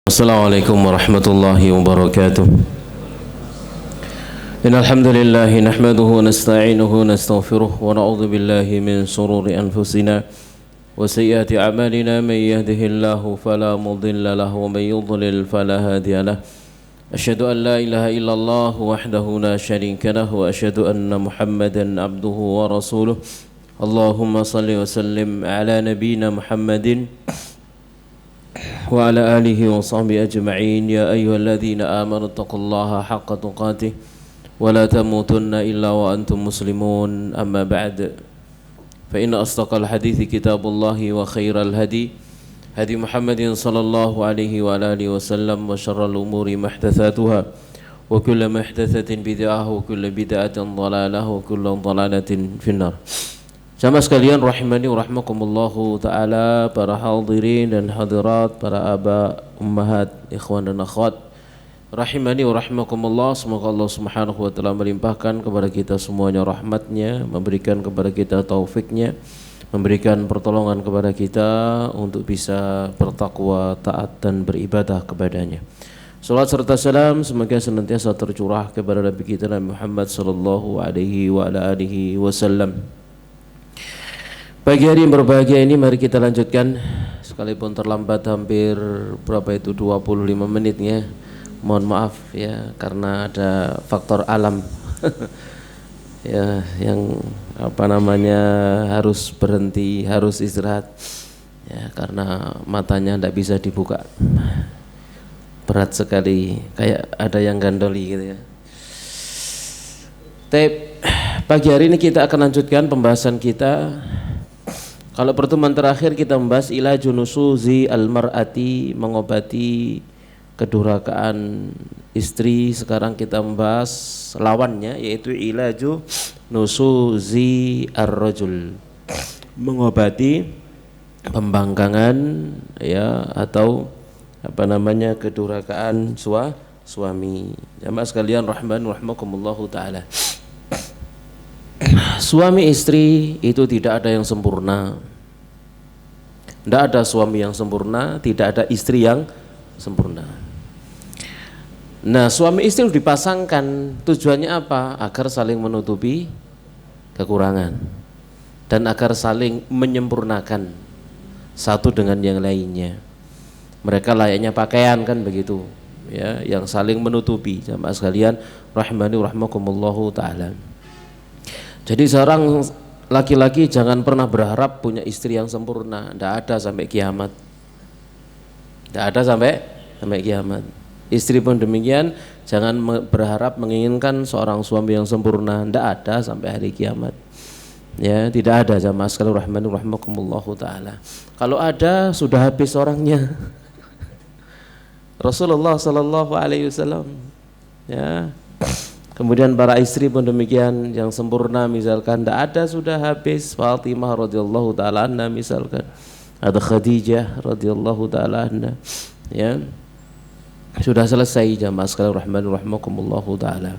Assalamualaikum warahmatullahi wabarakatuh. Innal hamdalillah nahmaduhu wa nasta'inuhu wa nastaghfiruh wa na'udzu billahi min shururi anfusina wa sayyiati a'malina may yahdihillahu fala mudilla lahu wa may yudlil fala hadiya lahu. Asyhadu an la ilaha illallah wahdahu la syarika lahu wa asyhadu anna Muhammadan abduhu wa rasuluh. Allahumma salli wa sallim ala nabiyyina Muhammadin وعلى آله وصحبه أجمعين يا أيها الذين آمنوا اتقوا الله حق تقاته ولا تموتن إلا وأنتم مسلمون أما بعد فإن أصدق الحديث كتاب الله وخير الهدي هدي محمد صلى الله عليه وعلى آله وسلم وشر الأمور محدثاتها وكل محدثة بدعة وكل بدعة ضلالة وكل ضلالة في النار. Jamaah sekalian rahimani wa rahmakumullahu ta'ala, para hadirin dan hadirat, para aba, ummahat, ikhwan dan akhwat rahimani wa rahmakumullah. Semoga Allah subhanahu wa ta'ala melimpahkan kepada kita semuanya rahmatnya, memberikan kepada kita taufiknya, memberikan pertolongan kepada kita untuk bisa bertakwa, taat dan beribadah kepadanya. Salat serta salam semoga senantiasa tercurah kepada Nabi kita Nabi Muhammad sallallahu alaihi wa ala alihi wasallam. Pagi hari yang berbahagia ini mari kita lanjutkan, sekalipun terlambat hampir berapa itu 25 menitnya. Mohon maaf ya karena ada faktor alam ya yang harus berhenti, harus istirahat ya karena matanya tidak bisa dibuka. Berat sekali, kayak ada yang gandoli gitu ya. Pagi hari ini kita akan lanjutkan pembahasan kita. Kalau pertemuan terakhir kita membahas ilaju nusuzi al-mar'ati, mengobati kedurhakaan istri. Sekarang kita membahas lawannya, yaitu ilaju nusuzi ar-rajul, mengobati pembangkangan ya atau kedurhakaan suami. Jamaah sekalian rahman rahimakumullahu taala. Suami istri itu tidak ada yang sempurna. Tidak ada suami yang sempurna, tidak ada istri yang sempurna. Nah, suami istri dipasangkan tujuannya apa? Agar saling menutupi kekurangan dan agar saling menyempurnakan satu dengan yang lainnya. Mereka layaknya pakaian kan begitu, ya, yang saling menutupi. Jamaah sekalian rahimani rahimakumullahu taala. Jadi seorang laki-laki jangan pernah berharap punya istri yang sempurna. Tidak ada sampai kiamat. Tidak ada sampai kiamat. Istri pun demikian, jangan berharap menginginkan seorang suami yang sempurna. Tidak ada sampai hari kiamat. Ya, tidak ada. Jamaah sekalian rahmani rahimakumullahu taala. Kalau ada sudah habis orangnya. Rasulullah sallallahu alaihi wasallam ya. Kemudian para istri pun demikian, yang sempurna misalkan tidak ada sudah habis. Fatimah radhiyallahu taala anha misalkan, ada Khadijah radhiyallahu taala anha, ya sudah selesai. Jamaah sekalian rahmani rahimakumullahu taala.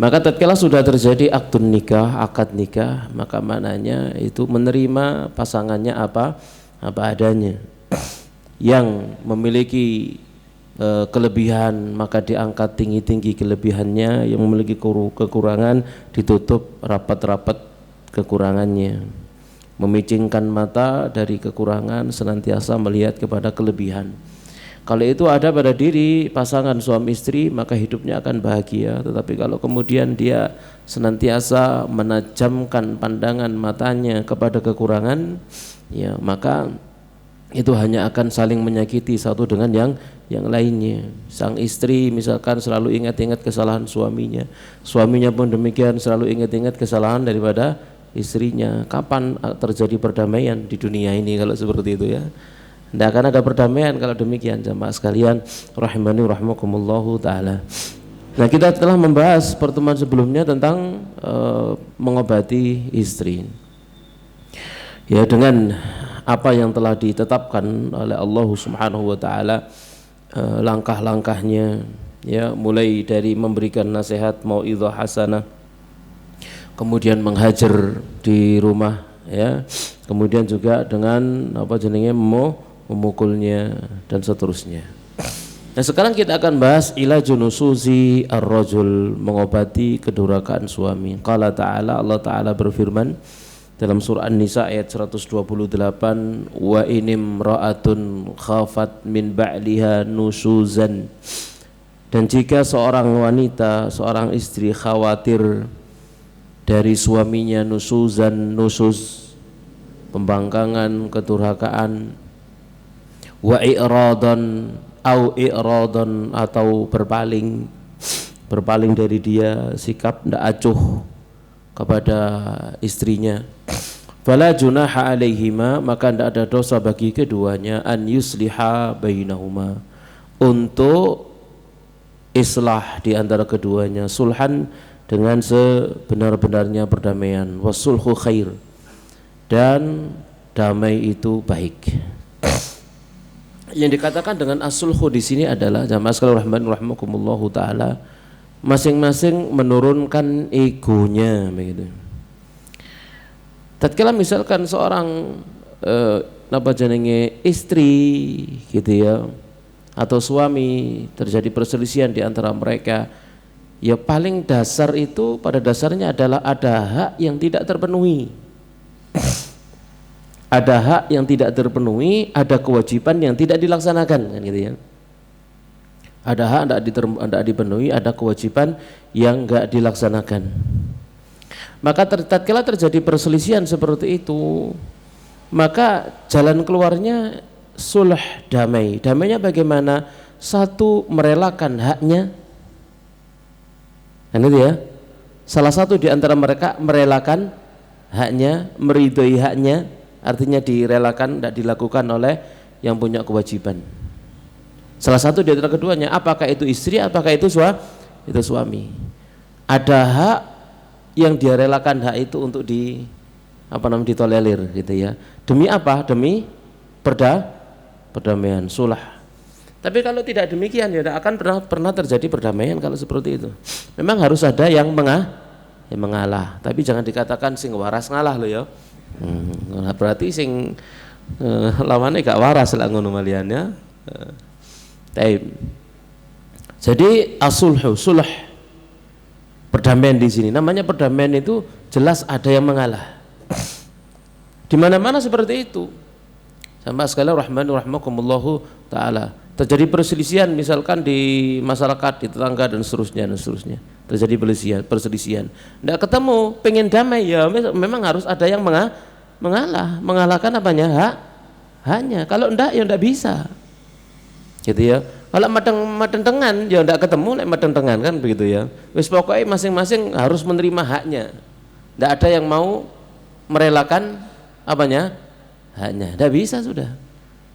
Maka tatkala sudah terjadi akdun nikah, akad nikah, maka maknanya itu menerima pasangannya apa adanya. Yang memiliki kelebihan maka diangkat tinggi-tinggi kelebihannya, yang memiliki kekurangan ditutup rapat-rapat kekurangannya, memicingkan mata dari kekurangan, senantiasa melihat kepada kelebihan. Kalau itu ada pada diri pasangan suami istri maka hidupnya akan bahagia. Tetapi kalau kemudian dia senantiasa menajamkan pandangan matanya kepada kekurangan, ya maka itu hanya akan saling menyakiti satu dengan yang lainnya. Sang istri misalkan selalu ingat-ingat kesalahan suaminya, suaminya pun demikian selalu ingat-ingat kesalahan daripada istrinya. Kapan terjadi perdamaian di dunia ini kalau seperti itu ya? Tidak akan ada perdamaian kalau demikian. Jamaah sekalian rahimani rahimakumullahu taala. Nah, kita telah membahas pertemuan sebelumnya tentang mengobati istri ya dengan apa yang telah ditetapkan oleh Allah Subhanahu wa taala, langkah-langkahnya ya, mulai dari memberikan nasihat mau'izah hasanah, kemudian menghajar di rumah ya, kemudian juga dengan memukulnya dan seterusnya. Nah sekarang kita akan bahas ilajun nusuzi ar-rajul, mengobati kedurhakaan suami. Qala ta'ala, Allah Ta'ala berfirman dalam surah An-Nisa ayat 128, wa inim ra'atun khafat min ba'liha nusuzan, dan jika seorang wanita, seorang istri khawatir dari suaminya nusuzan, nusuz, pembangkangan, kedurhakaan, wa i'radan au i'radan, atau berpaling dari dia, sikap tidak acuh kepada istrinya, fala junaha alaihima, maka tidak ada dosa bagi keduanya, an yusliha bainahuma, untuk islah di antara keduanya, sulhan, dengan sebenar-benarnya perdamaian, wasulhu khair, dan damai itu baik. Yang dikatakan dengan as-sulhu di sini adalah, jamaah sekalian rahimakumullahu taala, masing-masing menurunkan egonya begitu. Tatkala misalkan seorang apa jenenge istri gitu ya, atau suami, terjadi perselisihan di antara mereka, ya paling dasar itu pada dasarnya adalah ada hak yang tidak terpenuhi. Ada hak yang tidak terpenuhi, ada kewajiban yang tidak dilaksanakan, kan gitu ya. Ada hak tidak dipenuhi, ada kewajiban yang enggak dilaksanakan. Maka tatkala terjadi perselisihan seperti itu, maka jalan keluarnya sulh, damai. Damainya bagaimana? Satu, merelakan haknya, kan itu ya. Salah satu di antara mereka merelakan haknya, meridhoi haknya, artinya direlakan, tidak dilakukan oleh yang punya kewajiban. Salah satu di antara keduanya, apakah itu istri, apakah itu suami. Ada hak yang dia relakan hak itu untuk ditolerir gitu ya. Demi apa? Demi perdamaian, sulh. Tapi kalau tidak demikian, ya tidak akan pernah terjadi perdamaian kalau seperti itu. Memang harus ada yang mengalah. Tapi jangan dikatakan sing waras ngalah loh ya. Berarti sing lawannya gak waras lah ngono malian ya. Jadi as-sulhu, sulh, perdamaian di sini. Namanya perdamaian itu jelas ada yang mengalah. Di mana-mana seperti itu. Sama sekali rahimakumullahu taala. Terjadi perselisihan misalkan di masyarakat, di tetangga dan seterusnya. Terjadi perselisihan. Tidak ketemu, pengen damai ya memang harus ada yang mengalah. Mengalahkan apanya? Haknya. Kalau enggak ya enggak bisa. Gitu ya. Kalau madentengan ya enggak ketemu, madentengan kan begitu ya. Wis pokoknya masing-masing harus menerima haknya. Enggak ada yang mau merelakan apanya? Haknya. Enggak bisa sudah.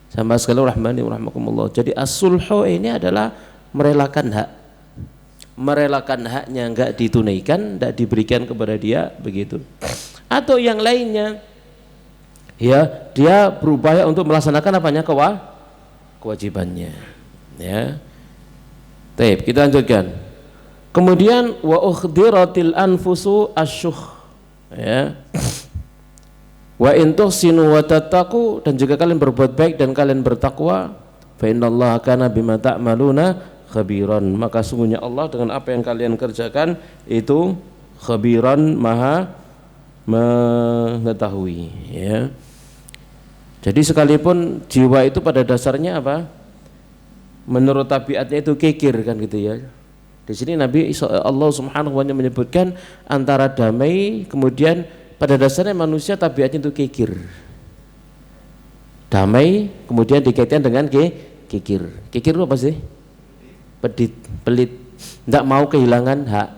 Sama sekali rahimakumullah. Jadi as-sulhu ini adalah merelakan hak. Merelakan haknya enggak ditunaikan, enggak diberikan kepada dia begitu. Atau yang lainnya, ya dia berupaya untuk melaksanakan apanya? Kewajibannya. Ya. Baik, kita lanjutkan. Kemudian wa ukhdiratil anfusu asyuh. Ya. Wa in tuhsinu wa tattaqu, dan jika kalian berbuat baik dan kalian bertakwa, fa innallaha kana bima ta'maluna khabiran, maka sungguhnya Allah dengan apa yang kalian kerjakan itu khabiran, maha mengetahui ya. Jadi sekalipun jiwa itu pada dasarnya apa? Menurut tabiatnya itu kikir kan gitu ya. Di sini Nabi Allah Subhanahu wa taala menyebutkan antara damai, kemudian pada dasarnya manusia tabiatnya itu kikir. Damai kemudian dikaitkan dengan kikir. Kikir itu apa sih? Pelit, tidak mau kehilangan hak.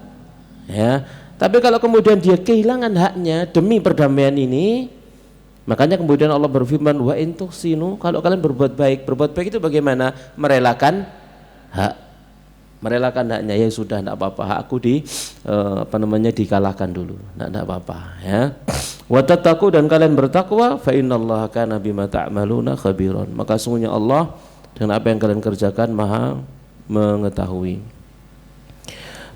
Ya. Tapi kalau kemudian dia kehilangan haknya demi perdamaian ini, makanya kemudian Allah berfirman wa in tuhsinu, kalau kalian berbuat baik itu bagaimana? Merelakan hak. Merelakan haknya, ya sudah tidak apa-apa, hakku dikalahkan dulu, tidak apa-apa ya. Wa tattaqu, dan kalian bertakwa, fa innallaha kana bima ta'maluna khabiran, maka sungguhnya Allah dengan apa yang kalian kerjakan maha mengetahui.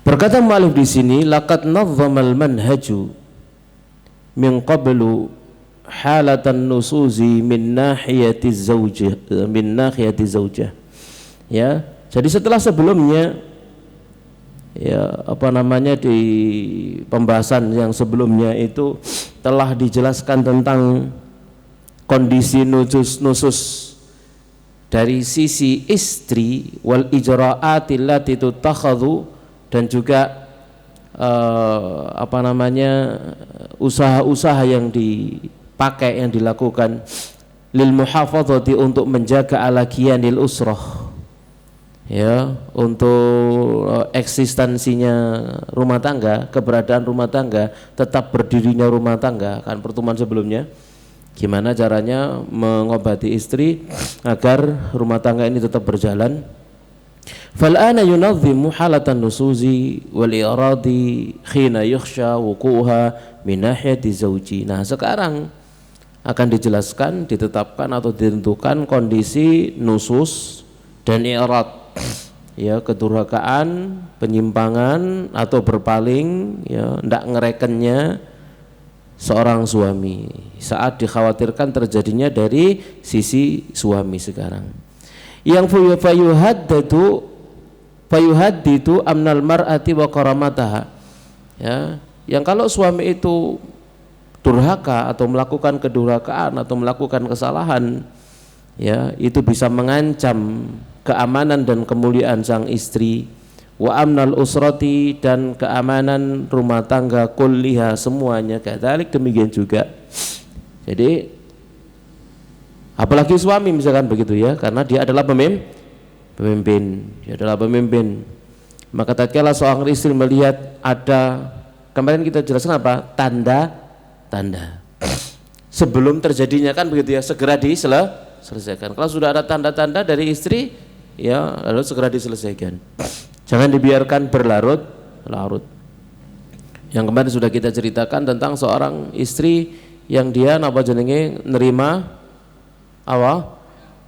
Berkata mu'allif di sini, laqad nazzamal manhaju min qablu halatan nusuzi min nahiyati zaujah, ya. Jadi setelah sebelumnya ya di pembahasan yang sebelumnya itu telah dijelaskan tentang kondisi nusus dari sisi istri wal ijra'ati allati tutakhadhu, dan juga usaha-usaha yang dipakai, yang dilakukan lil muhafadzati, untuk menjaga ala kiyanil usrah, ya, untuk eksistensinya rumah tangga, keberadaan rumah tangga, tetap berdirinya rumah tangga. Kan pertemuan sebelumnya gimana caranya mengobati istri agar rumah tangga ini tetap berjalan. Fal'ana yunazzimu halatan nusuzi wal iradi khina yukhsha wuquha min nahiyati zawji. Nah, sekarang akan dijelaskan, ditetapkan atau ditentukan kondisi nusus dan irad, ya, kedurhakaan, penyimpangan atau berpaling, ya, ndak ngerekennya seorang suami saat dikhawatirkan terjadinya dari sisi suami sekarang. Yang fayuhadditu amnal mar'ati wa karamataha, ya, yang kalau suami itu durhaka atau melakukan kedurhakaan atau melakukan kesalahan, ya, itu bisa mengancam keamanan dan kemuliaan sang istri, wa amnal usrati, dan keamanan rumah tangga kulliha, semuanya kadzalik, demikian juga. Jadi apalagi suami misalkan begitu, ya, karena dia adalah pemimpin, dia adalah pemimpin. Maka tatkala seorang istri melihat ada, kemarin kita jelaskan apa? Tanda-tanda sebelum terjadinya, kan begitu, ya, segera diselesaikan. Kalau sudah ada tanda-tanda dari istri, ya, lalu segera diselesaikan. Jangan dibiarkan berlarut-larut. Yang kemarin sudah kita ceritakan tentang seorang istri yang dia nerima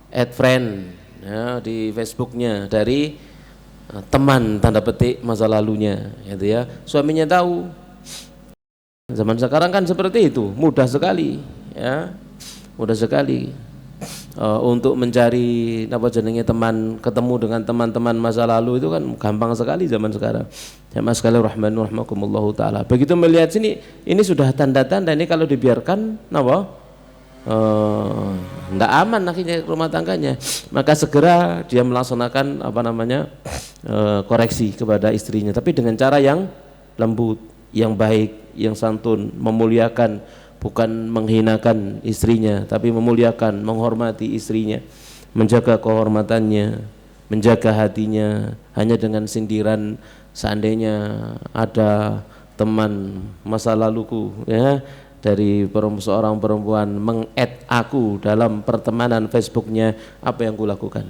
add friend, ya, di Facebooknya dari teman tanda petik masa lalunya, gitu, ya. Suaminya tahu. Zaman sekarang kan seperti itu, mudah sekali, ya, mudah sekali. Untuk mencari teman, ketemu dengan teman-teman masa lalu itu kan gampang sekali zaman sekarang. Jamaah sekalian rahimankumullahu taala. Begitu melihat sini, ini sudah tanda-tanda ini kalau dibiarkan tidak aman akhirnya rumah tangganya. Maka segera dia melaksanakan koreksi kepada istrinya, tapi dengan cara yang lembut, yang baik, yang santun, memuliakan, bukan menghinakan istrinya, tapi memuliakan, menghormati istrinya, menjaga kehormatannya, menjaga hatinya. Hanya dengan sindiran, seandainya ada teman masa laluku, ya, dari seorang perempuan meng-add aku dalam pertemanan Facebooknya, apa yang kulakukan?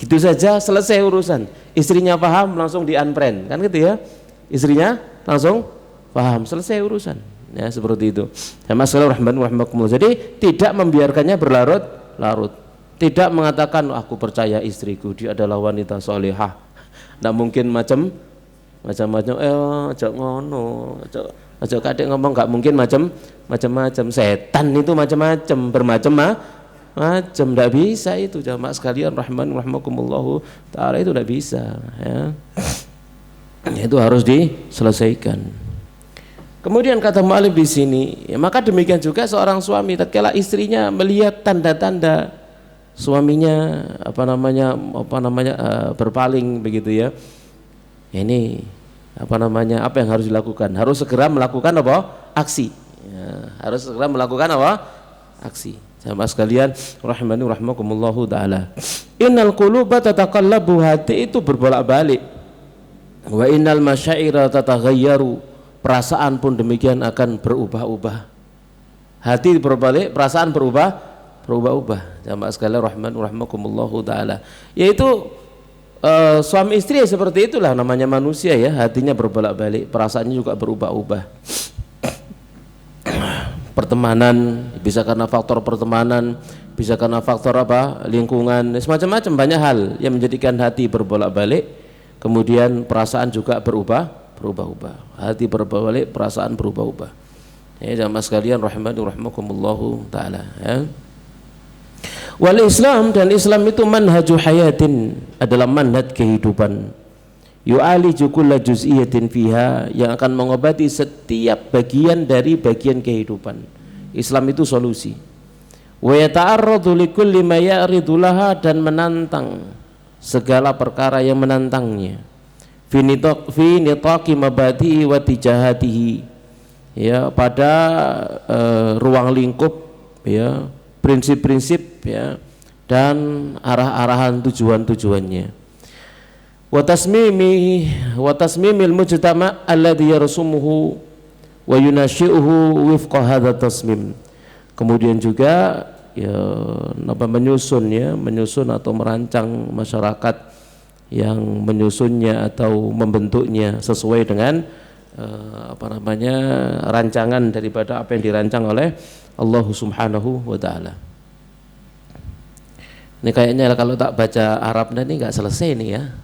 Gitu saja selesai urusan. Istrinya paham, langsung di-unfriend, kan gitu, ya. Istrinya langsung paham, selesai urusan. Ya, seperti itu. Jadi tidak membiarkannya berlarut-larut, tidak mengatakan aku percaya istriku, dia adalah wanita solehah. Tidak mungkin macam-macam. Ajak ngono, ajak kadek ngomong, nggak mungkin macam-macam. Setan itu macam-macam, bermacam-macam, tidak bisa itu. Jamaah sekalian rahimakumullahu taala, itu tidak bisa, ya. Itu harus diselesaikan. Kemudian kata mu'alif di sini, ya, maka demikian juga seorang suami tatkala istrinya melihat tanda-tanda suaminya berpaling begitu, ya. Ini apa yang harus dilakukan? Harus segera melakukan aksi. Ya, harus segera melakukan aksi. Jamaah sekalian rahimakumullahu taala. Innal quluba tataqallabu, hati itu berbolak-balik. Wa innal masyaira tataghayyaru, perasaan pun demikian akan berubah-ubah. Hati berbalik, perasaan berubah-ubah. Jamaah sekalian rahimakumullahu taala. Yaitu suami istri ya seperti itulah namanya manusia, ya, hatinya berbolak-balik, perasaannya juga berubah-ubah. Pertemanan bisa karena faktor pertemanan, bisa karena faktor lingkungan, semacam-macam, banyak hal yang menjadikan hati berbolak-balik. Kemudian perasaan juga berubah-ubah. Hati berbolak-balik, perasaan berubah-ubah. Ya, jamaah sekalian rahimakumullahu taala, ya. Wal Islam, dan Islam itu manhaju hayatin, adalah manhaj kehidupan. Yu'aliju kulla juz'iyatin fiha, yang akan mengobati setiap bagian dari bagian kehidupan. Islam itu solusi. Wa yata'arradu likulli ma ya'ridu laha, dan menantang segala perkara yang menantangnya. Fi nitaqi mabadi'i wa tijahatihi, ya, pada ruang lingkup, ya, prinsip-prinsip, ya, dan arah-arahan tujuan-tujuannya. Wa tasmimil mujtama' alladhi yarsumuhu wa yunashi'uhu wifqa hadha tasmim. Kemudian juga, ya, menyusun atau merancang masyarakat, yang menyusunnya atau membentuknya sesuai dengan rancangan daripada apa yang dirancang oleh Allah Subhanahu wa ta'ala. Ini kayaknya kalau tak baca Arab ini nggak selesai nih, ya.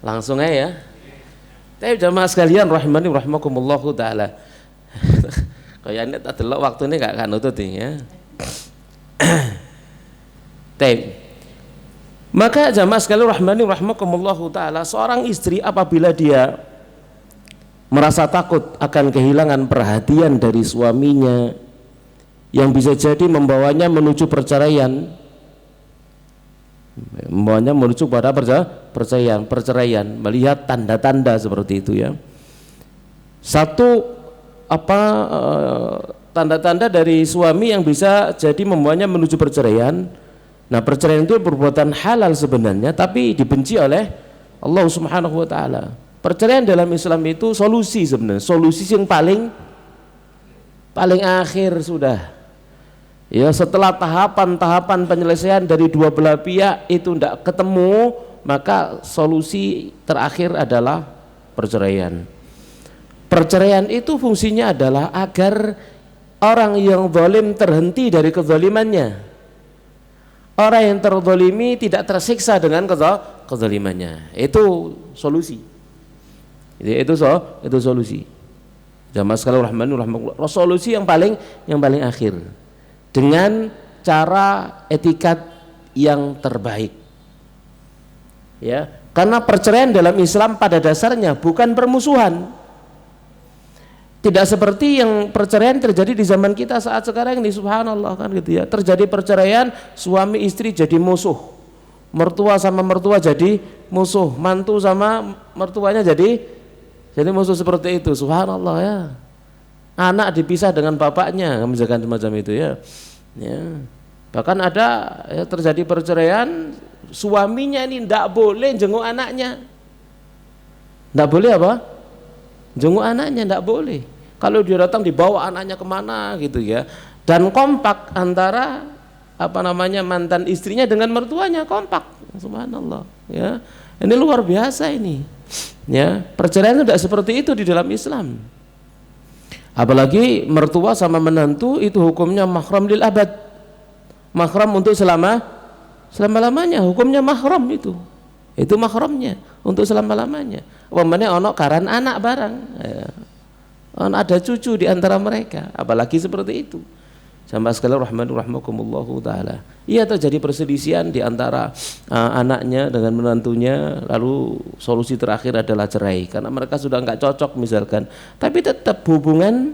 Langsung aja, ya. Tapi jamaah sekalian rahimani rahimakumullahu ta'ala. Kayaknya tak delok waktu ini nggak akan nutut nih, ya. Maka jamaah sekalian rahimani rahimakumullahu ta'ala, seorang istri apabila dia merasa takut akan kehilangan perhatian dari suaminya yang bisa jadi membawanya menuju perceraian, pada perceraian, melihat tanda-tanda seperti itu, ya. Satu tanda-tanda dari suami yang bisa jadi membawanya menuju perceraian. Nah, perceraian itu perbuatan halal sebenarnya, tapi dibenci oleh Allah Subhanahu wa ta'ala. Perceraian dalam Islam itu solusi sebenarnya, solusi yang paling akhir sudah. Ya, setelah tahapan-tahapan penyelesaian dari dua belah pihak itu tidak ketemu, maka solusi terakhir adalah perceraian. Perceraian itu fungsinya adalah agar orang yang zalim terhenti dari kezalimannya. Orang yang terzalimi tidak tersiksa dengan kezalimannya. Itu solusi. Itu solusi. Jamaah sekalian rahimahullah, solusi yang paling akhir, dengan cara etikat yang terbaik. Ya, karena perceraian dalam Islam pada dasarnya bukan permusuhan. Tidak seperti yang perceraian terjadi di zaman kita saat sekarang ini, subhanallah, kan gitu, ya. Terjadi perceraian, suami istri jadi musuh, mertua sama mertua jadi musuh, mantu sama mertuanya jadi musuh, seperti itu, subhanallah, ya. Anak dipisah dengan bapaknya, misalkan semacam itu, ya. Bahkan ada, ya, terjadi perceraian, suaminya ini tidak boleh jenguk anaknya. Tidak boleh apa? Jenguk anaknya tidak boleh. Kalau dia datang dibawa anaknya kemana gitu, ya. Dan kompak antara mantan istrinya dengan mertuanya, kompak, subhanallah, ya. Ini luar biasa ini, ya. Perceraian tidak seperti itu di dalam Islam. Apalagi mertua sama menantu itu hukumnya mahram lil abad, mahram untuk selama-lamanya, hukumnya mahram itu mahramnya untuk selama-lamanya. Umpamanya ono karan anak barang, ya. Ada cucu di antara mereka, apalagi seperti itu. Jamaah sekalian rahimakumullahu ta'ala. Iya, terjadi perselisihan di antara anaknya dengan menantunya, lalu solusi terakhir adalah cerai karena mereka sudah nggak cocok misalkan. Tapi tetap hubungan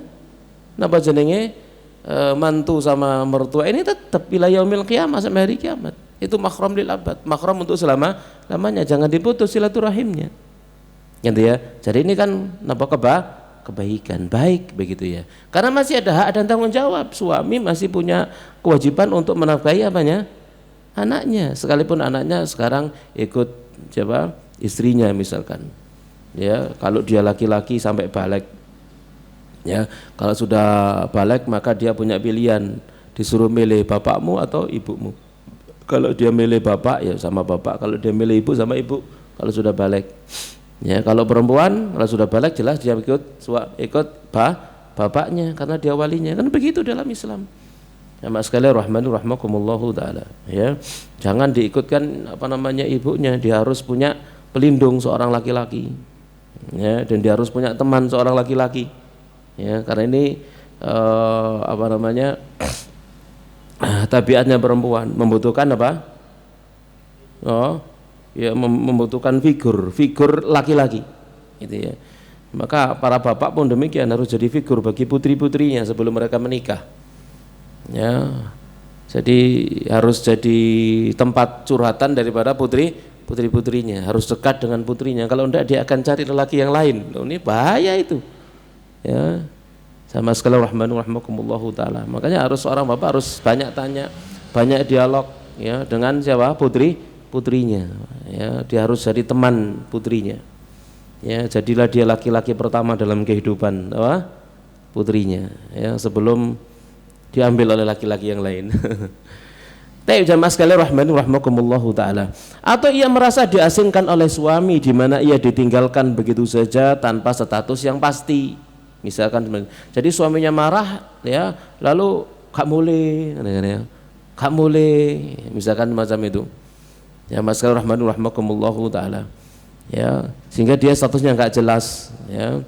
mantu sama mertua ini tetap ila yaumil qiyamah, sampai hari kiamat. Itu mahram lil abad, mahram untuk selama-lamanya, jangan diputus silaturahimnya. Gitu, ya. Jadi ini kan kebaikan, baik begitu, ya. Karena masih ada hak dan tanggung jawab, suami masih punya kewajiban untuk menafkahi anaknya, sekalipun anaknya sekarang ikut istrinya misalkan, ya. Kalau dia laki-laki sampai balik, ya, kalau sudah balik maka dia punya pilihan, disuruh milih bapakmu atau ibumu. Kalau dia milih bapak, ya sama bapak, kalau dia milih ibu sama ibu kalau sudah balik. Ya, kalau perempuan kalau sudah balik jelas dia ikut bapaknya karena dia walinya, kan begitu dalam Islam. Ya, mas sekalian rahimakumullahu ta'ala, ya. Jangan diikutkan ibunya, dia harus punya pelindung seorang laki-laki, ya, dan dia harus punya teman seorang laki-laki, ya, karena ini tabiatnya perempuan membutuhkan apa? Oh, ya membutuhkan figur laki-laki, gitu ya. Maka para bapak pun demikian, harus jadi figur bagi putri-putrinya sebelum mereka menikah. Ya, jadi harus jadi tempat curhatan daripada putri-putrinya, harus dekat dengan putrinya. Kalau enggak dia akan cari lelaki yang lain. Loh, ini bahaya itu. Ya, sama sekali rahmakumullahu taala. Makanya harus seorang bapak harus banyak tanya, banyak dialog ya dengan siapa? Putrinya. Ya, dia harus jadi teman putrinya. Ya, jadilah dia laki-laki pertama dalam kehidupan apa? Putrinya ya, sebelum diambil oleh laki-laki yang lain. Tapi jamaah sekalian rahmakumullahu taala. Atau ia merasa diasingkan oleh suami di mana ia ditinggalkan begitu saja tanpa status yang pasti. Misalkan jadi suaminya marah ya, lalu gak boleh gak boleh misalkan macam itu. Ya mas sekalian rahmakumullahu taala. Ya, sehingga dia statusnya nggak jelas ya.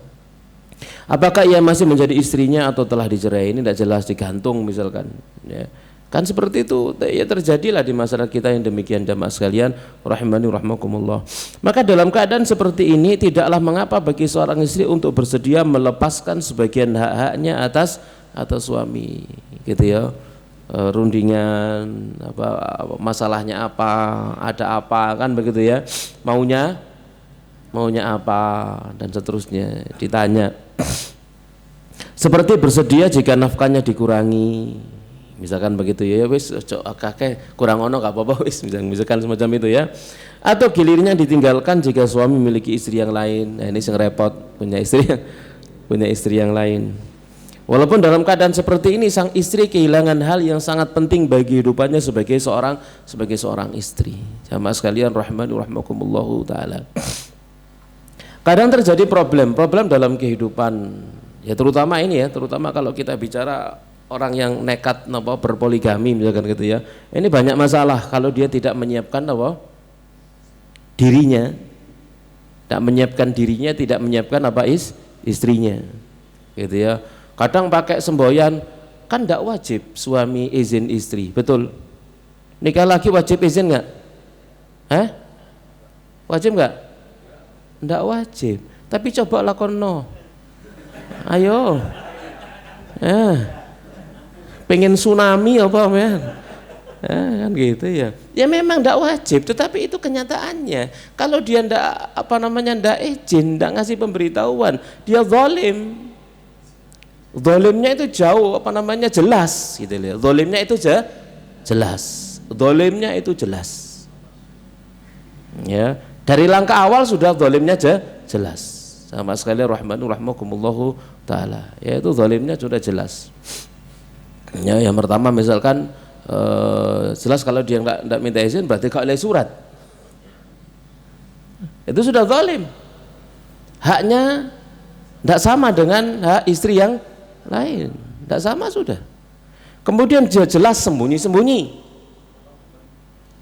Apakah ia masih menjadi istrinya atau telah dicerai, ini tidak jelas, digantung misalkan ya. Kan seperti itu ya, terjadilah di masyarakat kita yang demikian jamaah sekalian rahimakumullah. Maka dalam keadaan seperti ini tidaklah mengapa bagi seorang istri untuk bersedia melepaskan sebagian hak-haknya atas suami gitu ya. Rundingan apa masalahnya apa, ada apa kan begitu ya, maunya apa dan seterusnya ditanya. Seperti bersedia jika nafkahnya dikurangi misalkan begitu ya, wis kakek kurang ono gak apa-apa wis misalkan semacam itu ya. Atau gilirnya ditinggalkan jika suami memiliki istri yang lain. Nah, ini yang repot, punya istri yang lain. Walaupun dalam keadaan seperti ini sang istri kehilangan hal yang sangat penting bagi hidupannya sebagai seorang istri. Jamaah sekalian rahimakumullahu taala. Kadang terjadi problem dalam kehidupan ya, terutama ini ya, terutama kalau kita bicara orang yang nekat berpoligami misalkan gitu ya. Ini banyak masalah kalau dia tidak menyiapkan dirinya, tidak menyiapkan istrinya. Gitu ya. Kadang pakai semboyan kan tidak wajib suami izin istri, betul? Nikah lagi wajib izin nggak? Wajib nggak? Tidak wajib, tapi coba lakono. Ayo, pengen tsunami apa men? Kan gitu ya. Ya memang tidak wajib, tetapi itu kenyataannya. Kalau dia tidak izin, tidak ngasih pemberitahuan, dia zalim. Zalimnya itu jauh jelas gitu loh. Zalimnya itu jelas. Zalimnya itu jelas. Ya, dari langkah awal sudah zalimnya jelas. Sama sekali rahimakumullahu taala. Ya itu zalimnya sudah jelas. Ya, yang pertama misalkan jelas kalau dia enggak minta izin berarti kau oleh surat. Itu sudah zalim. Haknya enggak sama dengan hak istri yang lain, tidak sama sudah. Kemudian dia jelas sembunyi-sembunyi.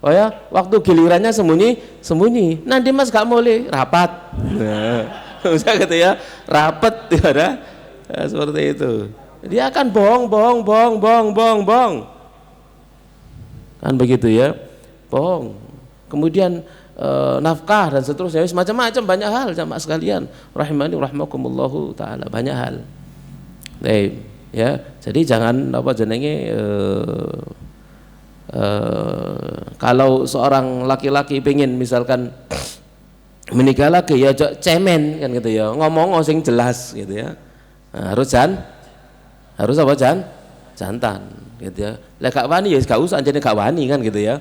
Oh ya, waktu gilirannya sembunyi. Nanti mas gak boleh rapat. Nah, bisa gitu ya, rapat ya, nah, seperti itu. Dia akan bohong. Kan begitu ya, bohong. Kemudian nafkah dan seterusnya, macam-macam banyak hal jamaah sekalian. Rahimakumullahu taala, banyak hal. Ya, jadi jangan kalau seorang laki-laki pengen misalkan menikah lagi ya cemen kan gitu ya, ngomong sing jelas gitu ya. Nah, harus jantan gitu ya. Lah gak wani ya gak usah anjene gak wani kan gitu ya.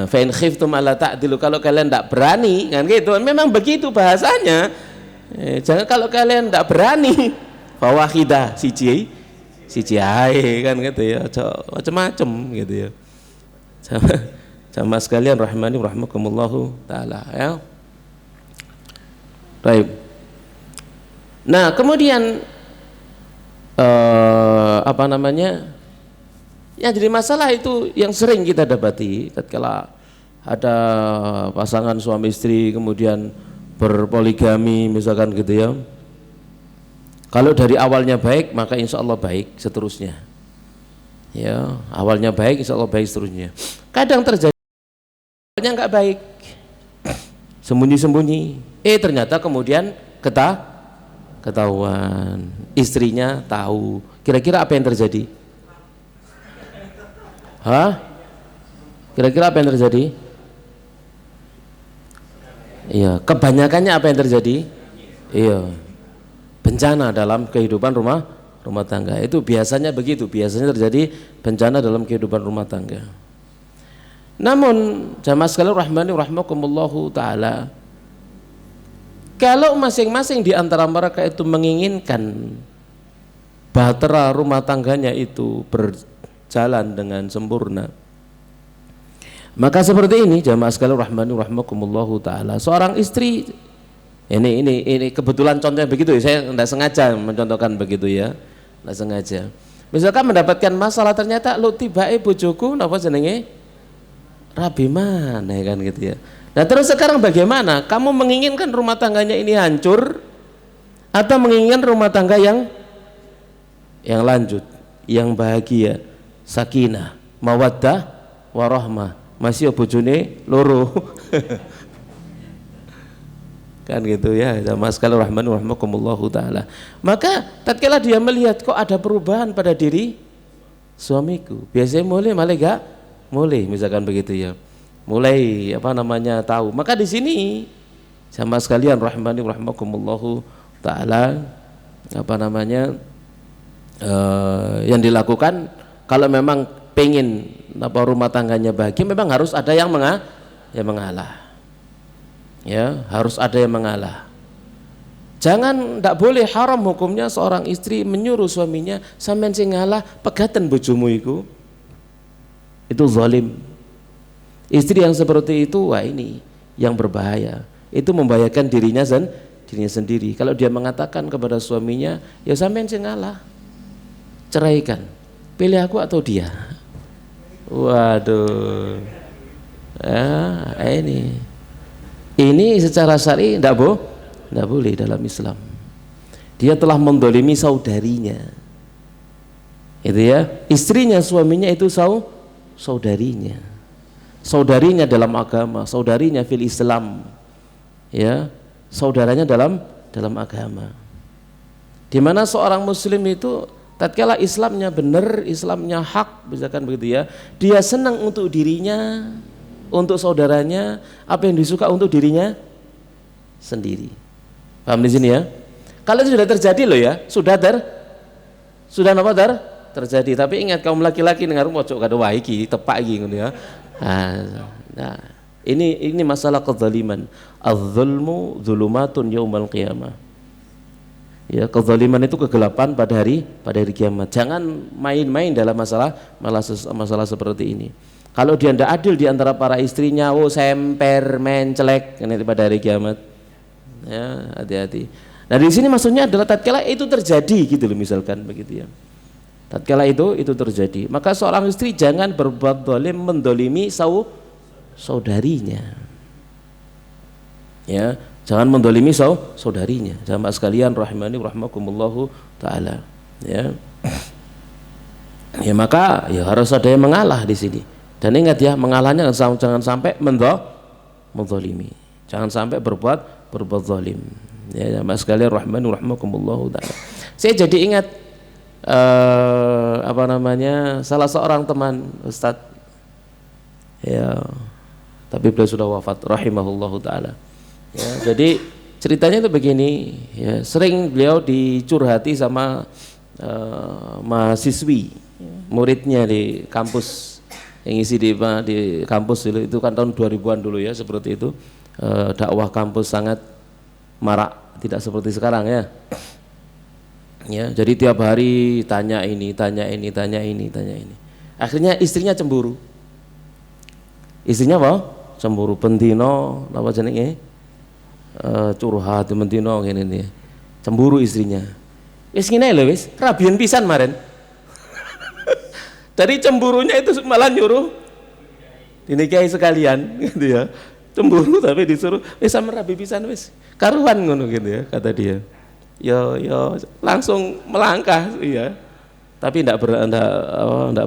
Fa in khiftum alla ta'dilu, kalau kalian tidak berani kan gitu. Memang begitu bahasanya. Jangan kalau kalian tidak berani fawahidah siji ae kan gitu ya, macam-macam gitu ya. Sama sekalian rahimakumullahu taala ya. Baik. Nah, kemudian yang jadi masalah itu yang sering kita dapati tatkala ada pasangan suami istri kemudian berpoligami misalkan gitu ya. Kalau dari awalnya baik, maka insya Allah baik seterusnya. Ya, awalnya baik, insya Allah baik seterusnya. Kadang terjadi awalnya nggak baik, sembunyi-sembunyi. Ternyata kemudian ketahuan, istrinya tahu. Kira-kira apa yang terjadi? Kira-kira apa yang terjadi? Iya, kebanyakannya apa yang terjadi? Iya, bencana dalam kehidupan rumah tangga. Itu biasanya begitu, biasanya terjadi bencana dalam kehidupan rumah tangga. Namun jamaah sekalian rahmani rahmakumullahu taala, kalau masing-masing di antara mereka itu menginginkan bahtera rumah tangganya itu berjalan dengan sempurna, maka seperti ini jamaah sekalian rahmani rahmakumullahu taala, seorang istri ini kebetulan contohnya begitu ya, saya tidak sengaja mencontohkan begitu ya, tidak sengaja. Misalkan mendapatkan masalah, ternyata lu tibae bojoku napa jenenge rabi mana ya kan gitu ya. Nah terus sekarang bagaimana? Kamu menginginkan rumah tangganya ini hancur atau menginginkan rumah tangga yang lanjut, yang bahagia, sakinah, mawaddah, warahmah, masih bojone loro. Kan gitu ya, jamaah sekalian rahmani rahmakumullahu taala. Maka tatkala dia melihat kok ada perubahan pada diri suamiku, biasanya mulai malah gak mulai, misalkan begitu ya, mulai tahu. Maka di sini jamaah sekalian rahmani rahmakumullahu taala, yang dilakukan kalau memang pengen rumah tangganya bahagia, memang harus ada yang mengalah. Ya, harus ada yang mengalah. Jangan, tidak boleh, haram hukumnya seorang istri menyuruh suaminya, sampean sing ngalah pegaten bojomu iku. Itu zalim. Istri yang seperti itu, wah ini yang berbahaya. Itu membahayakan dirinya sendiri. Kalau dia mengatakan kepada suaminya, ya sampean sing ngalah, ceraikan, pilih aku atau dia. Waduh, ini secara syar'i tidak boleh dalam Islam. Dia telah mendolimi saudarinya, itu ya, istrinya, suaminya itu saudarinya dalam agama, saudarinya fil Islam, ya, saudaranya dalam agama. Dimana seorang muslim itu tatkala Islamnya benar, Islamnya hak, misalkan begitu ya, dia senang untuk dirinya, untuk saudaranya, apa yang disuka untuk dirinya sendiri. Paham di sini ya? Kalau itu sudah terjadi loh ya, sudah terjadi. Tapi ingat, kaum laki-laki dengar pojok kada wae iki tepak iki ngono ya. Nah, ini masalah kezaliman. Az-zulmu dzulumatun yaumal qiyamah. Ya, kezaliman itu kegelapan pada hari kiamat. Jangan main-main dalam masalah seperti ini. Kalau dia tidak adil di antara para istrinya, semper, mencelek, ini pada hari kiamat. Ya, hati-hati. Nah di sini maksudnya adalah tatkala itu terjadi gitu loh, misalkan begitu ya. Tatkala itu terjadi, maka seorang istri jangan berbuat zalim, mendolimi saudarinya. Ya, jangan mendolimi saudarinya. Jamaah sekalian rahimani rahmakumullahu taala. Ya. Ya maka ya harus ada yang mengalah di sini. Dan ingat ya, mengalahnya jangan sampai menzalimi, jangan sampai berbuat zalim. Ya, mas sekalian rahmani rahmakumullahu taala. Saya jadi ingat salah seorang teman Ustadz, ya, tapi beliau sudah wafat rahimahullahu taala. Ya, jadi ceritanya itu begini, ya, sering beliau dicurhati sama mahasiswi, muridnya di kampus, yang isi di kampus dulu, itu kan tahun 2000-an dulu ya, seperti itu. Dakwah kampus sangat marak, tidak seperti sekarang ya. Ya, jadi tiap hari tanya ini. Akhirnya istrinya cemburu. Istrinya apa? Cemburu, bentino, apa jenenge? Curhat bentino ngene iki. Cemburu istrinya. Wis ngene lho wis, rabian pisan maren. Dari cemburunya itu malah nyuruh dinikahi sekalian gitu ya. Cemburu tapi disuruh sama rabi pisan wis. Karuan ngono gitu ya, kata dia. Yo langsung melangkah ya. tapi tidak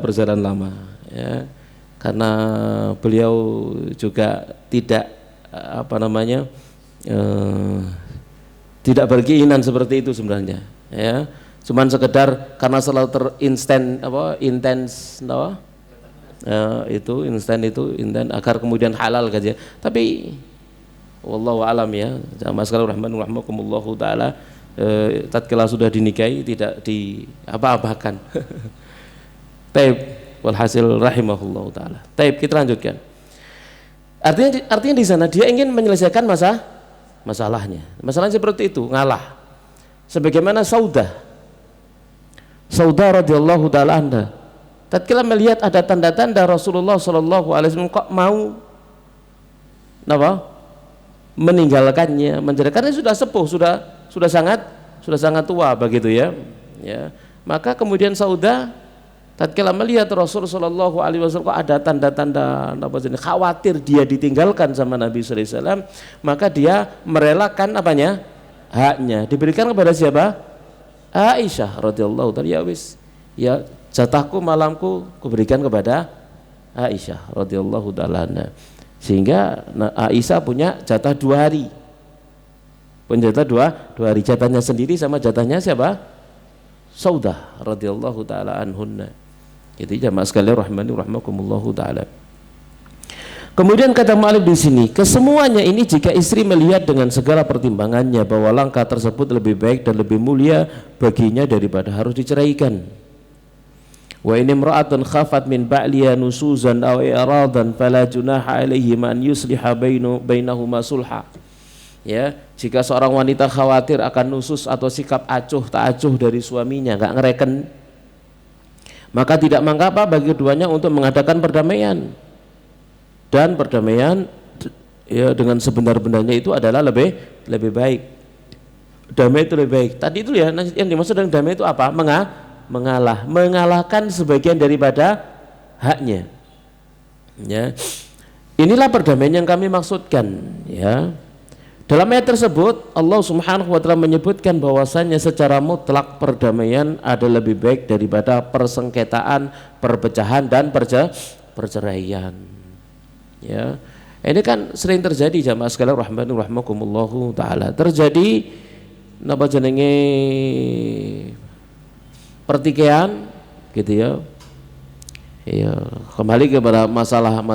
berjalan lama, ya, karena beliau juga tidak tidak berkeinginan seperti itu sebenarnya, ya, cuman sekedar karena selalu intens itu instan agar kemudian halal saja. Tapi wallahu alam, ya, jamaah sekalian rahimakumullahu taala, tatkala sudah dinikahi tidak apa-apakan. Taib, walhasil rahimahullahu taala. Taib, kita lanjutkan. Artinya di sana dia ingin menyelesaikan masalahnya. Masalahnya seperti itu, ngalah. Sebagaimana Saudah radhiyallahu taala anha, tatkala melihat ada tanda-tanda Rasulullah sallallahu alaihi wasallam kok mau meninggalkannya, karena sudah sepuh, sudah sangat tua begitu, ya. Maka kemudian Saudah tatkala melihat Rasul sallallahu alaihi wasallam kok ada tanda-tanda khawatir dia ditinggalkan sama Nabi sallallahu alaihi wasallam, maka dia merelakan haknya diberikan kepada siapa? Aisyah radhiyallahu taala. Ya wis, ya, jatahku malamku kuberikan kepada Aisyah radhiyallahu taala. Sehingga Aisyah punya jatah 2 hari. Punya jatah dua hari, jatahnya sendiri sama jatahnya siapa? Saudah radhiyallahu taala anhunna. Itu jamaah sekalian rahmani rahmakumullahu taala. Kemudian kata mu'allif di sini, kesemuanya ini jika istri melihat dengan segala pertimbangannya bahwa langkah tersebut lebih baik dan lebih mulia baginya daripada harus diceraikan. Wa in imra'atun khafat min ba'liha nusuzan aw i'radan fala junaha alaihi man yusliha bainahuma sulha. Ya, jika seorang wanita khawatir akan nusus atau sikap acuh tak acuh dari suaminya, enggak ngereken, maka tidak mengapa bagi keduanya untuk mengadakan perdamaian. Dan perdamaian, ya, dengan sebenar-benarnya itu adalah lebih baik. Damai itu lebih baik. Tadi itu, ya, yang dimaksud dengan damai itu apa? Mengalahkan sebagian daripada haknya, ya. Inilah perdamaian yang kami maksudkan, ya. Dalam ayat tersebut Allah Subhanahu wa taala menyebutkan bahwasanya secara mutlak perdamaian ada lebih baik daripada persengketaan, perpecahan dan perceraian. Ya. Ini kan sering terjadi jamaah sekalian rahmani rahmakumullahu taala. Terjadi napa jenenge pertikaian gitu, ya. Ya, kembali kepada masalah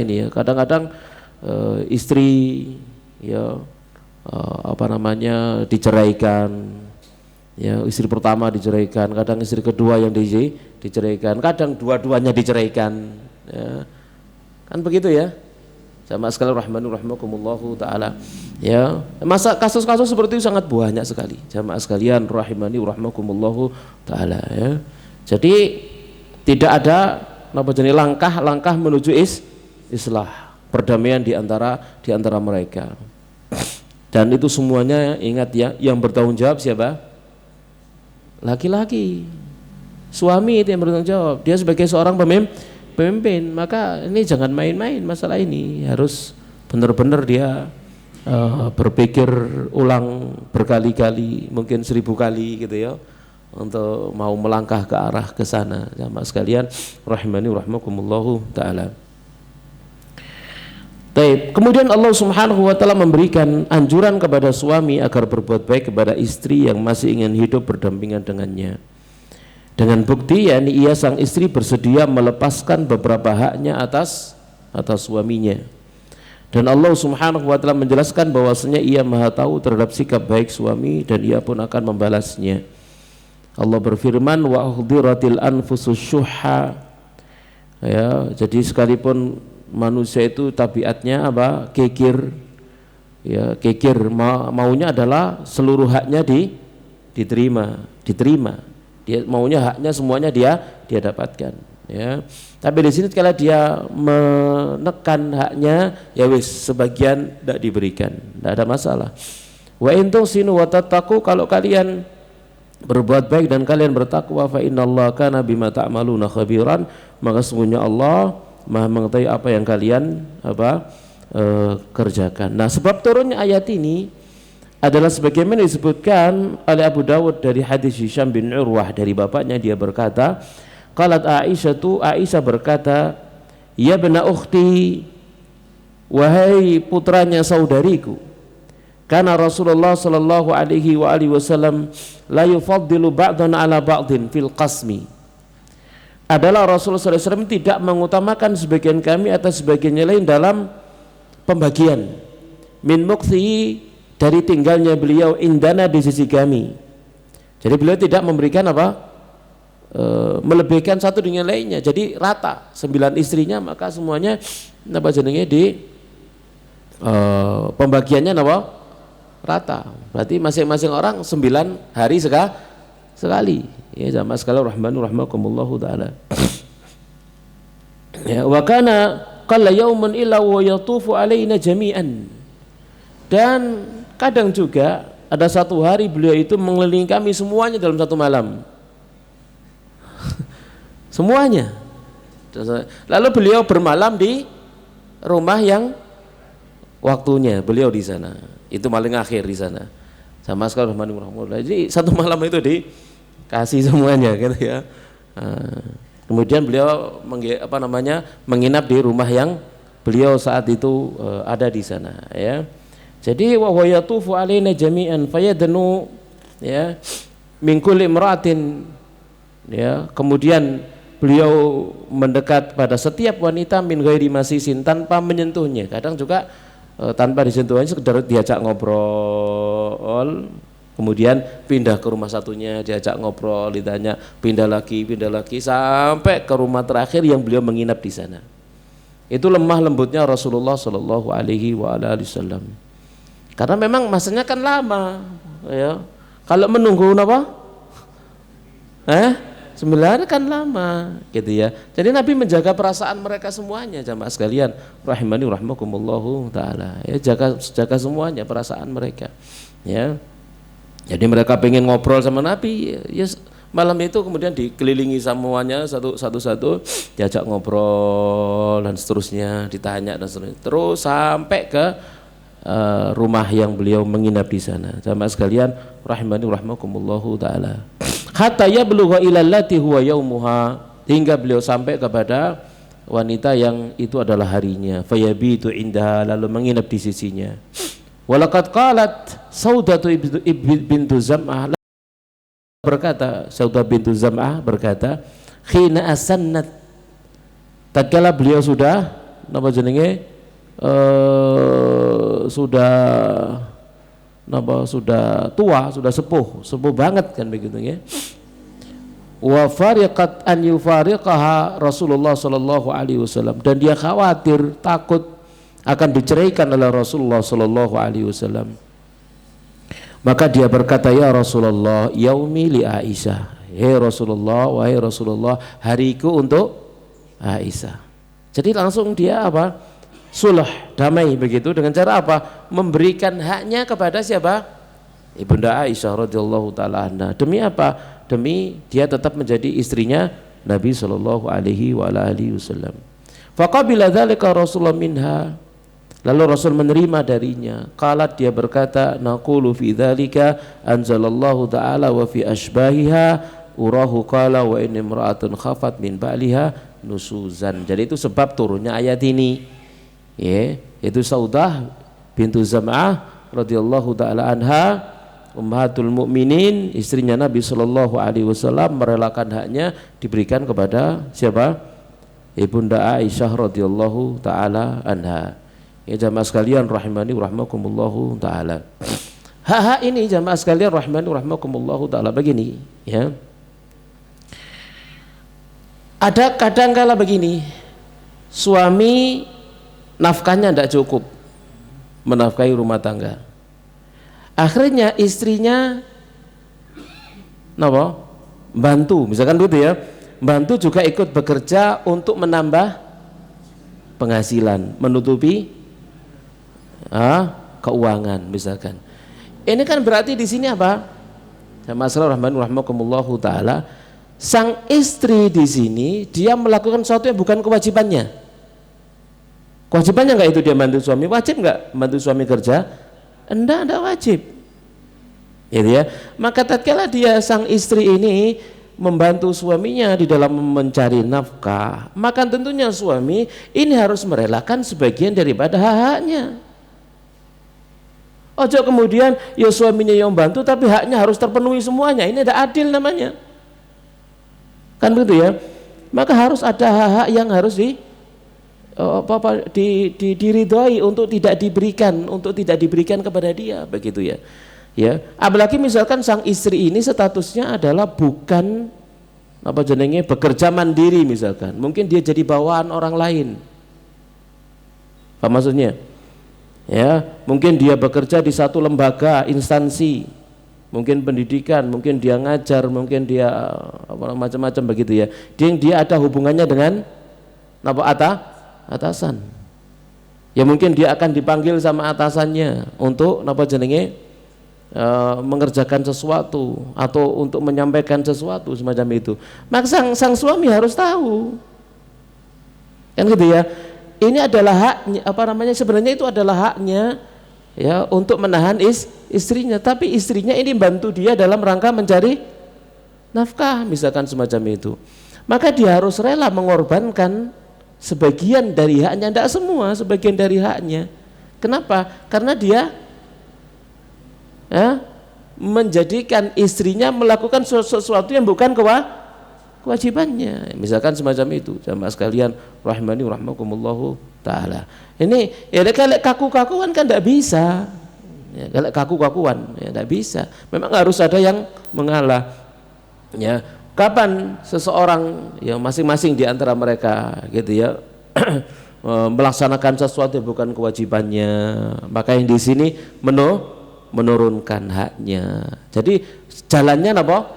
ini, ya. Kadang-kadang istri, ya, diceraikan, ya, istri pertama diceraikan, kadang istri kedua yang diceraikan, kadang dua-duanya diceraikan, ya. Kan begitu, ya, sama sekali rahmani rahimakumullahu taala, ya. Kasus-kasus seperti itu sangat banyak sekali jamaah sekalian rahimani rahimakumullahu taala, ya. Jadi tidak ada langkah-langkah menuju islah, perdamaian di antara mereka. Dan itu semuanya, ingat, ya, yang bertanggung jawab siapa? Laki-laki, suami itu yang bertanggung jawab. Dia sebagai seorang pemimpin, maka ini jangan main-main masalah ini. Harus benar-benar dia berpikir ulang berkali-kali, mungkin 1000 kali gitu, ya, untuk mau melangkah ke arah ke sana. Jamaah sekalian rahimani rahimakumullahu taala. Baik, kemudian Allah Subhanahu wa taala memberikan anjuran kepada suami agar berbuat baik kepada istri yang masih ingin hidup berdampingan dengannya. Dengan bukti, yakni ia sang istri bersedia melepaskan beberapa haknya atas suaminya. Dan Allah Subhanahu wa taala menjelaskan bahwasanya ia Maha tahu terhadap sikap baik suami dan ia pun akan membalasnya. Allah berfirman, wa uhdiratil anfusus syuhha. Ya, jadi sekalipun manusia itu tabiatnya apa? Kikir, ya, maunya adalah seluruh haknya diterima. Dia maunya haknya semuanya dia dapatkan, ya. Tapi di sini kalau dia menekan haknya, ya wis, sebagian tidak diberikan, tidak ada masalah. Wa in tusinu wa tattaqu, kalau kalian berbuat baik dan kalian bertakwa, fa innallaha kana bima ta'maluna khabiran, maka sesungguhnya Allah Maha mengetahui apa yang kalian kerjakan. Nah, sebab turunnya ayat ini adalah sebagaimana disebutkan oleh Abu Dawud dari hadis Hisham bin Urwah dari bapaknya, dia berkata, qalat Aisyah berkata, ya bena ukhti, wahai putranya saudariku, karena Rasulullah sallallahu alaihi wasallam la yufaddilu ba'dan ala ba'din fil qasmi, adalah Rasulullah sallallahu alaihi wasallam tidak mengutamakan sebagian kami atas sebagian yang lain dalam pembagian, min muqthi, dari tinggalnya beliau, indana, di sisi kami. Jadi beliau tidak memberikan melebihkan satu dengan lainnya, jadi rata, 9 istrinya, maka semuanya di pembagiannya rata. Berarti masing-masing orang 9 hari sekali. Ya jamaah sekalian rahimakumullah taala. Ya, wa kana qalla yauman illa wa yatufu alaina jami'an. Dan kadang juga ada satu hari beliau itu mengelilingi kami semuanya dalam satu malam. Semuanya. Lalu beliau bermalam di rumah yang waktunya beliau di sana. Itu paling akhir di sana. Sama sekali rahmatullah. Jadi satu malam itu dikasih semuanya gitu ya. Kemudian beliau menginap di rumah yang beliau saat itu ada di sana ya. Jadi wa yatufu alaina jami'an fayadnu ya min kulli imra'atin ya, kemudian beliau mendekat pada setiap wanita min ghairi masisin, tanpa menyentuhnya. Kadang juga tanpa disentuhnya, sekedar diajak ngobrol, kemudian pindah ke rumah satunya, diajak ngobrol, ditanya, pindah lagi sampai ke rumah terakhir yang beliau menginap di sana. Itu lemah lembutnya Rasulullah sallallahu alaihi wasallam. Karena memang masanya kan lama, ya. Kalau menunggu apa? 9 kan lama, gitu ya. Jadi Nabi menjaga perasaan mereka semuanya, jamaah sekalian, rahimani rahimakumullahu taala. Ya, jaga semuanya perasaan mereka, ya. Jadi mereka pengen ngobrol sama Nabi, ya malam itu kemudian dikelilingi semuanya satu-satu, diajak ngobrol dan seterusnya, ditanya dan seterusnya, terus sampai ke rumah yang beliau menginap di sana. Jamaah sekalian rahimani rahimakumullahu taala. Hatta yablugha ila allati huwa yaumuha, hingga beliau sampai kepada wanita yang itu adalah harinya. Fayabitu indaha, lalu menginap di sisinya. Walaqad qalat Saudatu bintu Zam'ah berkata, Saudah bintu Zam'ah berkata, khina asannat, tatkala beliau sudah sudah tua, sudah sepuh banget kan begitu ya. Wa fariqat an yufariqaha Rasulullah sallallahu alaihi wasallam, dan dia khawatir, takut akan diceraikan oleh Rasulullah sallallahu alaihi wasallam. Maka dia berkata, ya Rasulullah, yaumi li Aisyah, hei Rasulullah, wahai Rasulullah, hariku untuk Aisyah. Jadi langsung dia sulh, damai begitu, dengan cara apa? Memberikan haknya kepada siapa? Ibunda Aisyah radhiyallahu taala anha. Demi apa? Demi dia tetap menjadi istrinya Nabi sallallahu alaihi wasallam. Faqabila dzalika Rasulullah minha, lalu Rasul menerima darinya. Qalat, dia berkata, naqulu fi dzalika anzalallahu taala wa fi ashbahiha urahu qala wa in imra'atun khafat min ba'liha nusuzan. Jadi itu sebab turunnya ayat ini. Ya, itu Saudah bintu Zam'ah radhiyallahu taala anha, ummahatul mukminin, istrinya Nabi sallallahu alaihi wasallam, merelakan haknya diberikan kepada siapa? Ibunda Aisyah radhiyallahu taala anha. Ya jamaah sekalian rahimani rahimakumullahu taala. Hak ini jamaah sekalian rahimani rahimakumullahu taala begini, ya. Ada kadang kala begini, suami nafkahnya tidak cukup menafkahi rumah tangga, akhirnya istrinya bantu, misalkan gitu ya, bantu juga ikut bekerja untuk menambah penghasilan, menutupi keuangan misalkan. Ini kan berarti di sini apa? Masalah rahmatullahu taala, sang istri di sini dia melakukan sesuatu yang bukan kewajibannya. Kewajibannya enggak itu dia bantu suami? Wajib enggak bantu suami kerja? Enggak wajib. gitu ya. Maka tatkala dia sang istri ini membantu suaminya di dalam mencari nafkah, maka tentunya suami ini harus merelakan sebagian daripada hak-haknya. Ojo kemudian ya suaminya yang bantu tapi haknya harus terpenuhi semuanya, ini tidak adil namanya. Kan begitu ya. Maka harus ada hak-hak yang harus diridhoi untuk tidak diberikan kepada dia, begitu ya. Ya, apalagi misalkan sang istri ini statusnya adalah bukan bekerja mandiri misalkan, mungkin dia jadi bawaan orang lain. Apa maksudnya? Ya, mungkin dia bekerja di satu lembaga, instansi, mungkin pendidikan, mungkin dia ngajar, mungkin dia macam-macam begitu ya. Dia ada hubungannya dengan atasan. Ya mungkin dia akan dipanggil sama atasannya untuk mengerjakan sesuatu atau untuk menyampaikan sesuatu semacam itu. Maka sang suami harus tahu, kan gitu ya. Ini adalah haknya, sebenarnya itu adalah haknya ya untuk menahan istrinya, tapi istrinya ini bantu dia dalam rangka mencari nafkah misalkan semacam itu. Maka dia harus rela mengorbankan sebagian dari haknya, tidak semua, sebagian dari haknya. Kenapa? Karena dia menjadikan istrinya melakukan sesuatu yang bukan kewajibannya, misalkan semacam itu. Jamaah sekalian rahimani rahmakumullahu taala. Ini ya kalau kaku-kakuan kan tidak bisa. Ya, kalau kaku-kakuan ya tidak bisa. Memang harus ada yang mengalah. Ya, kapan seseorang yang masing-masing di antara mereka gitu ya melaksanakan sesuatu yang bukan kewajibannya, maka yang di sini menurunkan haknya. Jadi jalannya apa?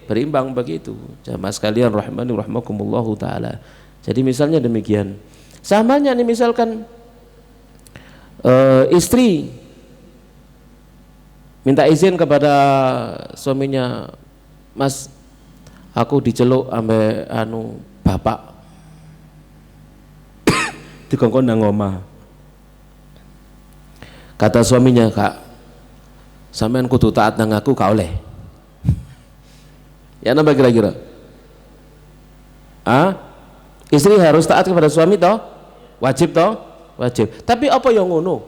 Berimbang begitu. Jamaah sekalian rahimani rahmakumullahu taala. Jadi misalnya demikian. Samanya nih misalkan istri minta izin kepada suaminya, "Mas, aku diceluk ambe bapak dikongkon nang omah." Kata suaminya, "Kak, sampean kudu taat nang aku gak oleh." Ya napa kira-kira? Istri harus taat kepada suami toh? Wajib toh? Wajib. Tapi apa yang ngono?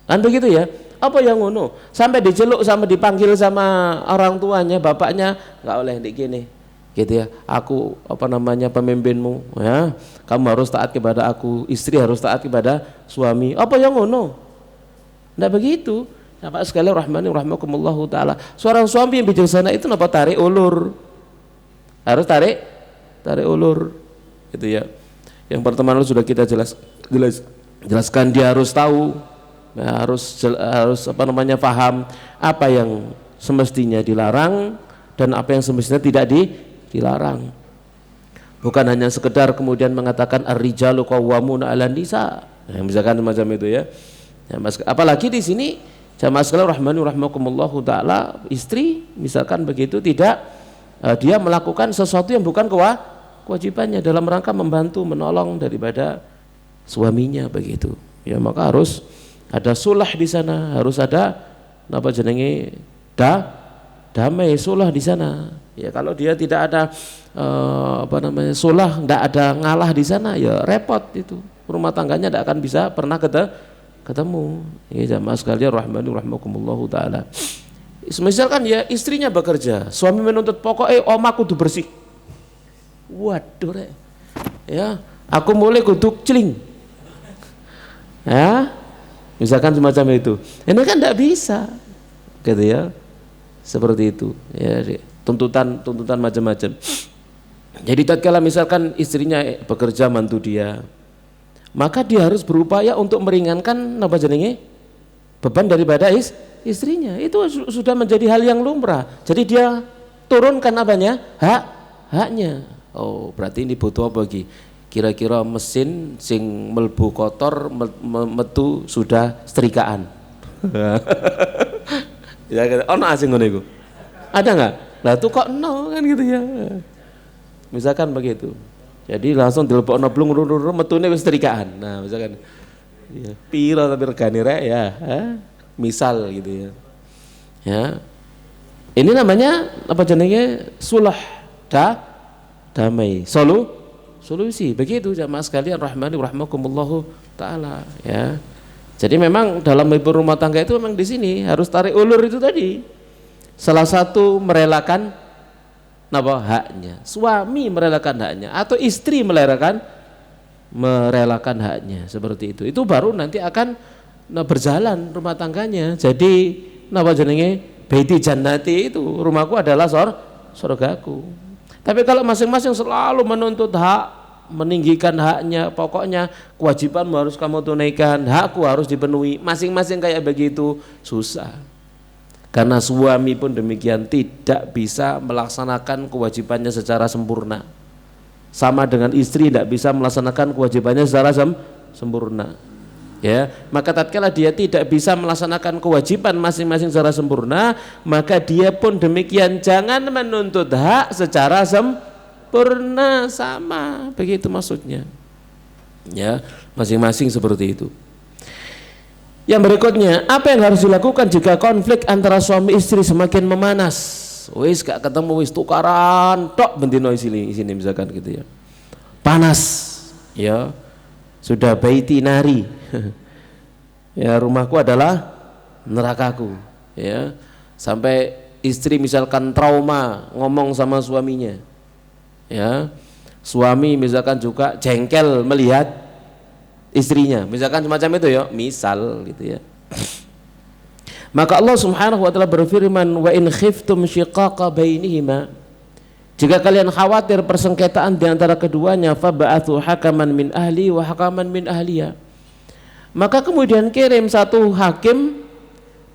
Kan begitu ya? Apa yang ngono? Sampai diceluk, sampai dipanggil sama orang tuanya, bapaknya, gak oleh dik gini. Gitu ya. Aku pemimpinmu ya. Kamu harus taat kepada aku, istri harus taat kepada suami. Apa yang ngono? Enggak begitu. Bapak sekalian rahmani rahmakumullahu taala. Seorang suami yang bijaksana itu napa tarik ulur. Harus tarik ulur. Gitu ya. Yang pertama sudah kita jelaskan, dia harus tahu, ya, harus paham apa yang semestinya dilarang dan apa yang semestinya tidak dilarang. Bukan hanya sekedar kemudian mengatakan ar-rijalu qawwamuna 'alan nisa. Nah, misalkan macam itu ya. Ya, apalagi di sini jamaah sekalian rahmani rahmakumullahu taala, istri misalkan begitu tidak dia melakukan sesuatu yang bukan kewajibannya dalam rangka membantu menolong daripada suaminya begitu. Ya maka harus ada sulah di sana, harus ada damai sulah di sana. Ya kalau dia tidak ada sulah, tidak ada ngalah di sana, ya repot itu. Rumah tangganya tidak akan bisa pernah ketemu. Ya jamaah sekalian rahmani rahmakumullahu taala. Misalkan ya istrinya bekerja, suami menuntut pokoknya omah kudu bersih. Waduh rek. Ya, aku mulai kudu celing. Ya. Misalkan semacam itu. Ini kan tidak bisa. Gitu ya. Seperti itu. Ya, tuntutan macam-macam. Jadi tatkala misalkan istrinya bekerja mantu dia, maka dia harus berupaya untuk meringankan beban daripada istrinya. Itu sudah menjadi hal yang lumrah. Jadi dia turunkan haknya. Oh, berarti ini butuh apa lagi? Kira-kira mesin sing melbu kotor metu sudah setrikaan. Ya ono asing ngono iku. Ada enggak? Lah tuh kok no kan gitu ya. Misalkan begitu. Jadi langsung dilebokno blung metune wis setrikaan. Nah, misalkan ya, piro tapi regane rek ya. misal gitu ya. Ya. Ini namanya apa jenenge? Sulh, damai. Solusi. Begitu jamaah sekalian rahmani rahmakumullahu taala ya. Jadi memang dalam hidup rumah tangga itu memang di sini harus tarik ulur itu tadi. Salah satu merelakan apa haknya, suami merelakan haknya atau istri merelakan haknya seperti itu. Itu baru nanti akan berjalan rumah tangganya. Jadi napa jenenge baiti jannati itu rumahku adalah surgaku. Tapi kalau masing-masing selalu menuntut hak, meninggikan haknya, pokoknya kewajibanmu harus kamu tunaikan, hakku harus dipenuhi, masing-masing kayak begitu, susah. Karena suami pun demikian tidak bisa melaksanakan kewajibannya secara sempurna. Sama dengan istri tidak bisa melaksanakan kewajibannya secara sempurna. Ya, maka tatkala dia tidak bisa melaksanakan kewajiban masing-masing secara sempurna, maka dia pun demikian jangan menuntut hak secara sempurna sama, begitu maksudnya. Ya, masing-masing seperti itu. Yang berikutnya, apa yang harus dilakukan jika konflik antara suami istri semakin memanas? Wis gak ketemu wis tukaran tok bendino sini misalkan gitu ya. Panas, ya. Sudah baiti nari. Ya, rumahku adalah nerakaku, ya. Sampai istri misalkan trauma ngomong sama suaminya. Ya. Suami misalkan juga jengkel melihat istrinya, misalkan semacam itu ya, misal gitu ya. Maka Allah Subhanahu wa taala berfirman, wa in khiftum syiqaqa bainihima, jika kalian khawatir persengketaan di antara keduanya, fab'athu hakaman min ahli wa hakaman min ahliya, maka kemudian kirim satu hakim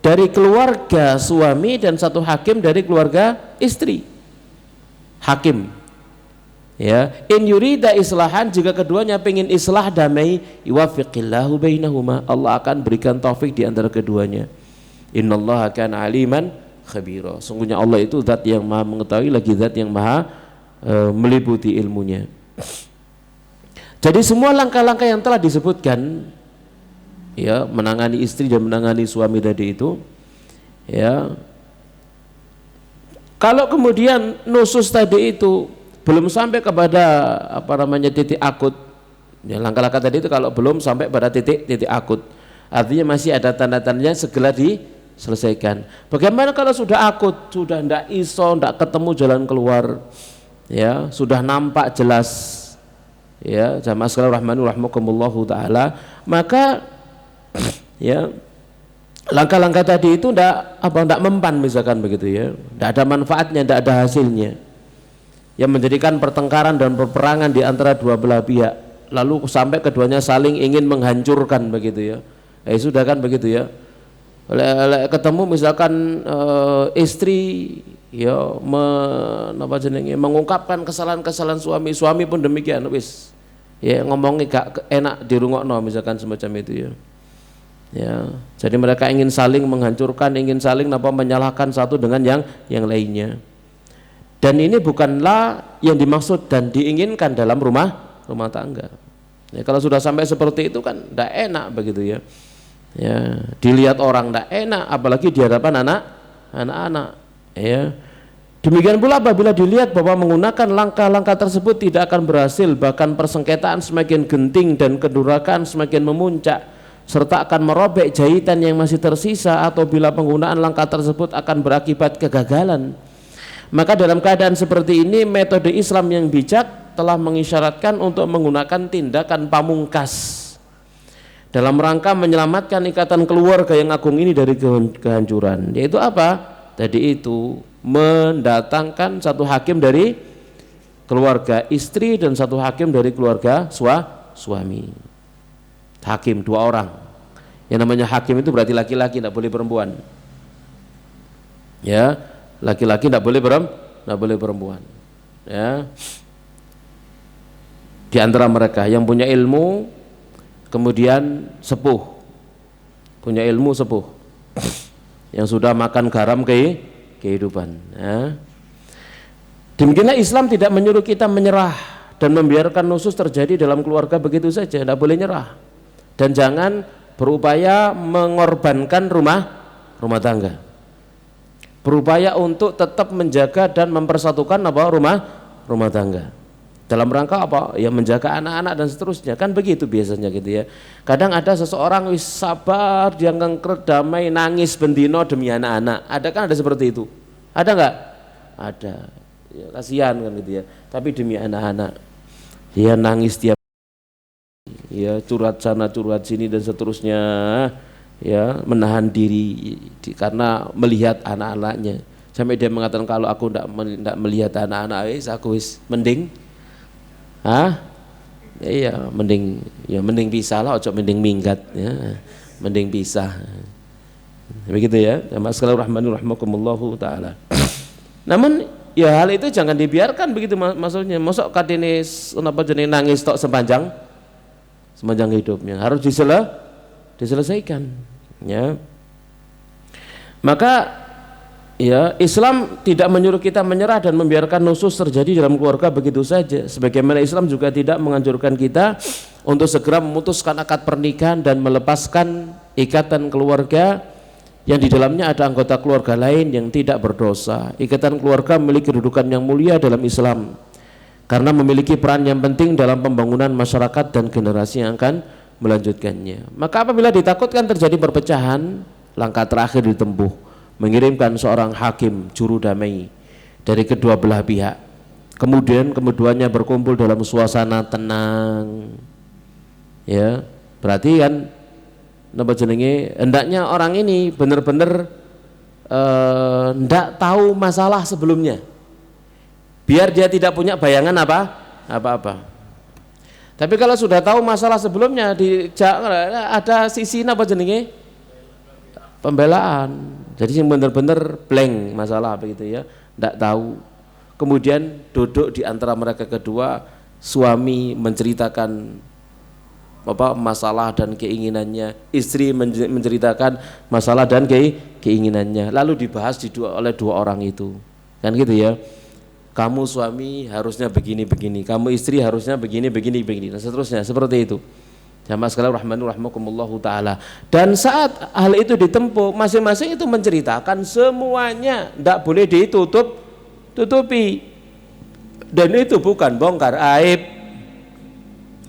dari keluarga suami dan satu hakim dari keluarga istri. Hakim, ya, in yurida islahan, jika keduanya pengen islah damai, yuwaffiqillahu bainahuma, Allah akan berikan taufik di antara keduanya. Innallaha kana aliman khabira, sungguhnya Allah itu zat yang maha mengetahui lagi zat yang maha meliputi ilmunya. Jadi semua langkah-langkah yang telah disebutkan, ya, menangani istri dan menangani suami tadi itu, ya, kalau kemudian nusus tadi itu belum sampai kepada apa namanya titik akut, ya, langkah-langkah tadi itu kalau belum sampai pada titik akut, artinya masih ada tanda-tandanya, segera diselesaikan. Bagaimana kalau sudah akut, sudah ndak iso, ndak ketemu jalan keluar, ya, sudah nampak jelas, ya, jamaah sekalian rahmani rahmakumullahu taala, maka ya langkah-langkah tadi itu ndak mempan misalkan begitu ya, ndak ada manfaatnya, ndak ada hasilnya, yang menjadikan pertengkaran dan peperangan di antara dua belah pihak, lalu sampai keduanya saling ingin menghancurkan begitu ya. Sudah kan begitu ya. Ketemu misalkan istri ya mengungkapkan kesalahan-kesalahan suami pun demikian, wis ya ngomongnya gak enak dirungokno misalkan semacam itu ya. Ya, jadi mereka ingin saling menghancurkan, ingin saling menyalahkan satu dengan yang lainnya. Dan ini bukanlah yang dimaksud dan diinginkan dalam rumah tangga. Ya, kalau sudah sampai seperti itu kan tidak enak begitu ya. Ya, dilihat orang tidak enak, apalagi di hadapan anak-anak. Ya. Demikian pula apabila dilihat bahwa menggunakan langkah-langkah tersebut tidak akan berhasil, bahkan persengketaan semakin genting dan kedurakan semakin memuncak, serta akan merobek jahitan yang masih tersisa, atau bila penggunaan langkah tersebut akan berakibat kegagalan, maka dalam keadaan seperti ini metode Islam yang bijak telah mengisyaratkan untuk menggunakan tindakan pamungkas dalam rangka menyelamatkan ikatan keluarga yang agung ini dari kehancuran. Yaitu apa? Tadi itu mendatangkan satu hakim dari keluarga istri dan satu hakim dari keluarga suami. Hakim dua orang. Yang namanya hakim itu berarti laki-laki, tidak boleh perempuan. Ya, laki-laki tidak boleh perempuan. Ya. Di antara mereka yang punya ilmu, kemudian sepuh, punya ilmu sepuh, yang sudah makan garam kehidupan. Ya. Demikianlah Islam tidak menyuruh kita menyerah dan membiarkan nusus terjadi dalam keluarga begitu saja, tidak boleh nyerah. Dan jangan berupaya mengorbankan rumah tangga, berupaya untuk tetap menjaga dan mempersatukan rumah tangga. Dalam rangka apa? Ya menjaga anak-anak dan seterusnya, kan begitu biasanya gitu ya. Kadang ada seseorang wis sabar, dia ngengkret damai, nangis bendino demi anak-anak. Ada seperti itu? Ada nggak? Ada. Ya, kasihan kan gitu ya. Tapi demi anak-anak, dia nangis tiap, ya curhat sana curhat sini dan seterusnya, ya menahan diri karena melihat anak-anaknya. Sampai dia mengatakan kalau aku tidak melihat anak-anak, aku wis mending. Iya, mending pisah lah, ojo mending minggat ya. Mending pisah. Begitu ya. Jamaah sekalian rahimanirrahmakumullahu taala. Namun ya hal itu jangan dibiarkan begitu maksudnya. Mosok kadene napa jenenge nangis tok sepanjang hidupnya. Harus diselesaikan ya. Maka ya, Islam tidak menyuruh kita menyerah dan membiarkan nusus terjadi dalam keluarga begitu saja. Sebagaimana Islam juga tidak menganjurkan kita untuk segera memutuskan akad pernikahan dan melepaskan ikatan keluarga yang di dalamnya ada anggota keluarga lain yang tidak berdosa. Ikatan keluarga memiliki kedudukan yang mulia dalam Islam karena memiliki peran yang penting dalam pembangunan masyarakat dan generasi yang akan melanjutkannya. Maka apabila ditakutkan terjadi perpecahan, langkah terakhir ditempuh mengirimkan seorang hakim juru damai dari kedua belah pihak. Kemudian keduanya berkumpul dalam suasana tenang. Ya, berarti kan napa jenenge, hendaknya orang ini benar-benar ndak tahu masalah sebelumnya. Biar dia tidak punya bayangan apa-apa. Tapi kalau sudah tahu masalah sebelumnya, ada sisi napa jenenge? Pembelaan. Jadi yang benar-benar blank masalah begitu ya, tidak tahu. Kemudian duduk di antara mereka kedua, suami menceritakan masalah dan keinginannya, istri menceritakan masalah dan keinginannya, lalu dibahas oleh dua orang itu, kan gitu ya. Kamu suami harusnya begini, kamu istri harusnya begini, dan seterusnya seperti itu. Jamaah sekalian rahimanirrahmakumullahu taala. Dan saat hal itu ditempuh, masing-masing itu menceritakan semuanya, tidak boleh ditutupi. Dan itu bukan bongkar aib,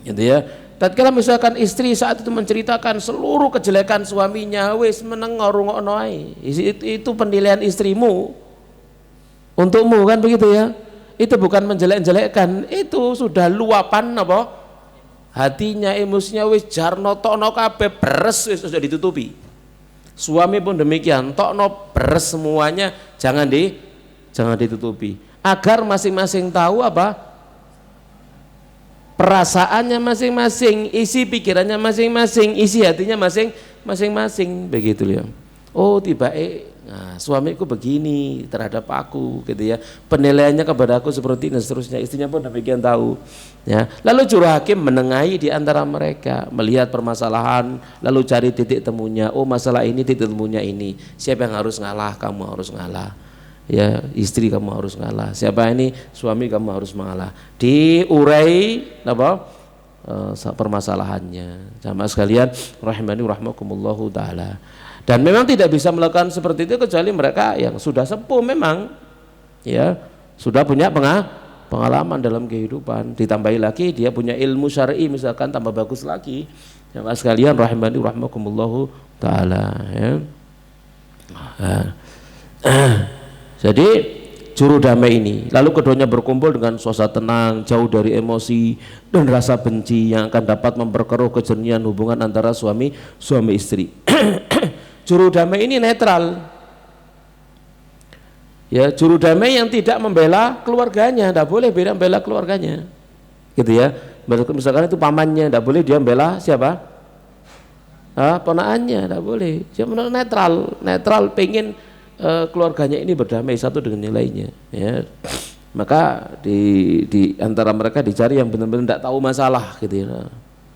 gitu ya. Tatkala misalkan istri saat itu menceritakan seluruh kejelekan suaminya, wis menengor rungokno ae. Itu penilaian istrimu untukmu, kan begitu ya. Itu bukan menjelek-jelekkan, itu sudah luapan apa? Hatinya, emosinya wis jarno tokno kabeh beres, wis sudah ditutupi. Suami pun demikian, tokno beres semuanya, jangan ditutupi. Agar masing-masing tahu apa? Perasaannya masing-masing, isi pikirannya masing-masing, isi hatinya masing-masing, begitu ya. Oh, nah, suamiku begini terhadap aku, gitu ya. Penilaiannya kepada aku seperti ini dan seterusnya. Istrinya pun demikian tahu. Ya. Lalu juru hakim menengahi di antara mereka, melihat permasalahan, lalu cari titik temunya. Oh, masalah ini titik temunya ini. Siapa yang harus ngalah? Kamu harus ngalah. Ya, istri kamu harus ngalah. Siapa ini? Suami kamu harus mengalah. Diurai apa? Permasalahannya. Jamaah sekalian, rahimani rahmakumullahu taala. Dan memang tidak bisa melakukan seperti itu kecuali mereka yang sudah sepuh memang, ya sudah punya pengalaman dalam kehidupan. Ditambahi lagi dia punya ilmu syar'i misalkan, tambah bagus lagi. Jamaah sekalian rahimani rahmakumullahu taala, ya. Jadi juru damai ini, lalu keduanya berkumpul dengan suasana tenang, jauh dari emosi dan rasa benci yang akan dapat memperkeruh kejernihan hubungan antara suami istri. Juru damai ini netral, ya, juru damai yang tidak membela keluarganya, tidak boleh membela keluarganya, gitu ya. Misalkan itu pamannya, tidak boleh dia membela siapa? Ponakannya, tidak boleh. Dia netral, pengen keluarganya ini berdamai satu dengan yang lainnya, ya. Maka di antara mereka dicari yang benar-benar tidak tahu masalah, gitu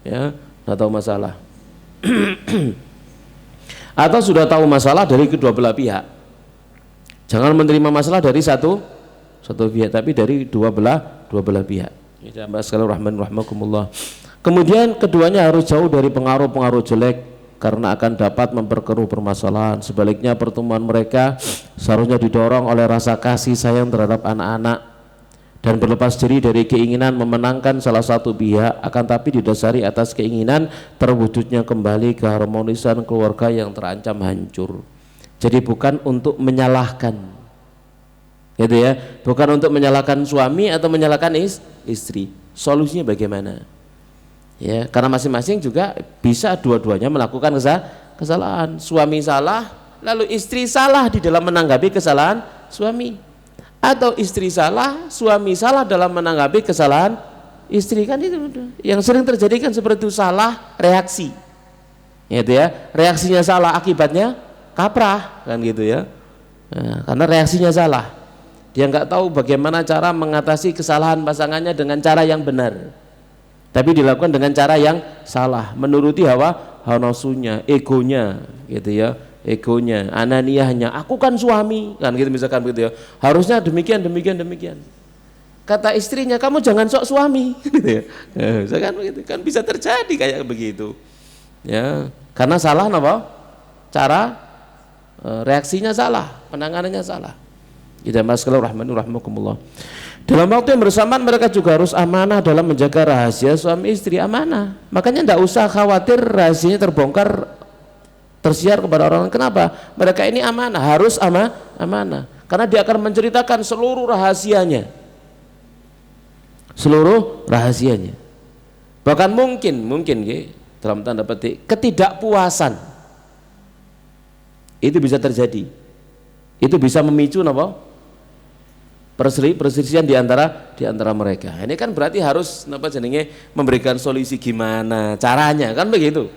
ya, tidak tahu masalah. Atau sudah tahu masalah dari kedua belah pihak. Jangan menerima masalah dari satu pihak, tapi dari dua belah pihak. Jamaah sekalian rahman rahmakumullah. Kemudian keduanya harus jauh dari pengaruh-pengaruh jelek karena akan dapat memperkeruh permasalahan. Sebaliknya pertemuan mereka seharusnya didorong oleh rasa kasih sayang terhadap anak-anak dan berlepas diri dari keinginan memenangkan salah satu pihak, akan tapi didasari atas keinginan terwujudnya kembali keharmonisan keluarga yang terancam hancur. Jadi bukan untuk menyalahkan, gitu ya, bukan untuk menyalahkan suami atau menyalahkan istri. Solusinya bagaimana? Ya, karena masing-masing juga bisa dua-duanya melakukan kesalahan. Suami salah, lalu istri salah di dalam menanggapi kesalahan suami, atau istri salah, suami salah dalam menanggapi kesalahan istri. Kan itu yang sering terjadi, kan seperti itu, salah reaksi, gitu ya, reaksinya salah, akibatnya kaprah, kan gitu ya. Nah, karena reaksinya salah, dia nggak tahu bagaimana cara mengatasi kesalahan pasangannya dengan cara yang benar, tapi dilakukan dengan cara yang salah, menuruti hawa nafsunya, egonya, gitu ya, egonya, ananiahnya, aku kan suami, kan gitu misalkan begitu ya, harusnya demikian. Kata istrinya, kamu jangan sok suami, gitu ya. Misalkan begitu, kan bisa terjadi kayak begitu, ya, karena salah apa? Cara reaksinya salah, penanganannya salah. Kita masalah rahmatullah. Dalam waktu yang bersamaan mereka juga harus amanah dalam menjaga rahasia suami istri, amanah. Makanya tidak usah khawatir rahasianya terbongkar, tersiar kepada orang. Kenapa? Mereka ini amanah, harus amanah. Karena dia akan menceritakan seluruh rahasianya. Bahkan mungkin dalam tanda petik ketidakpuasan itu bisa terjadi. Itu bisa memicu apa? Perselisihan di antara mereka. Ini kan berarti harus memberikan solusi gimana caranya, kan begitu.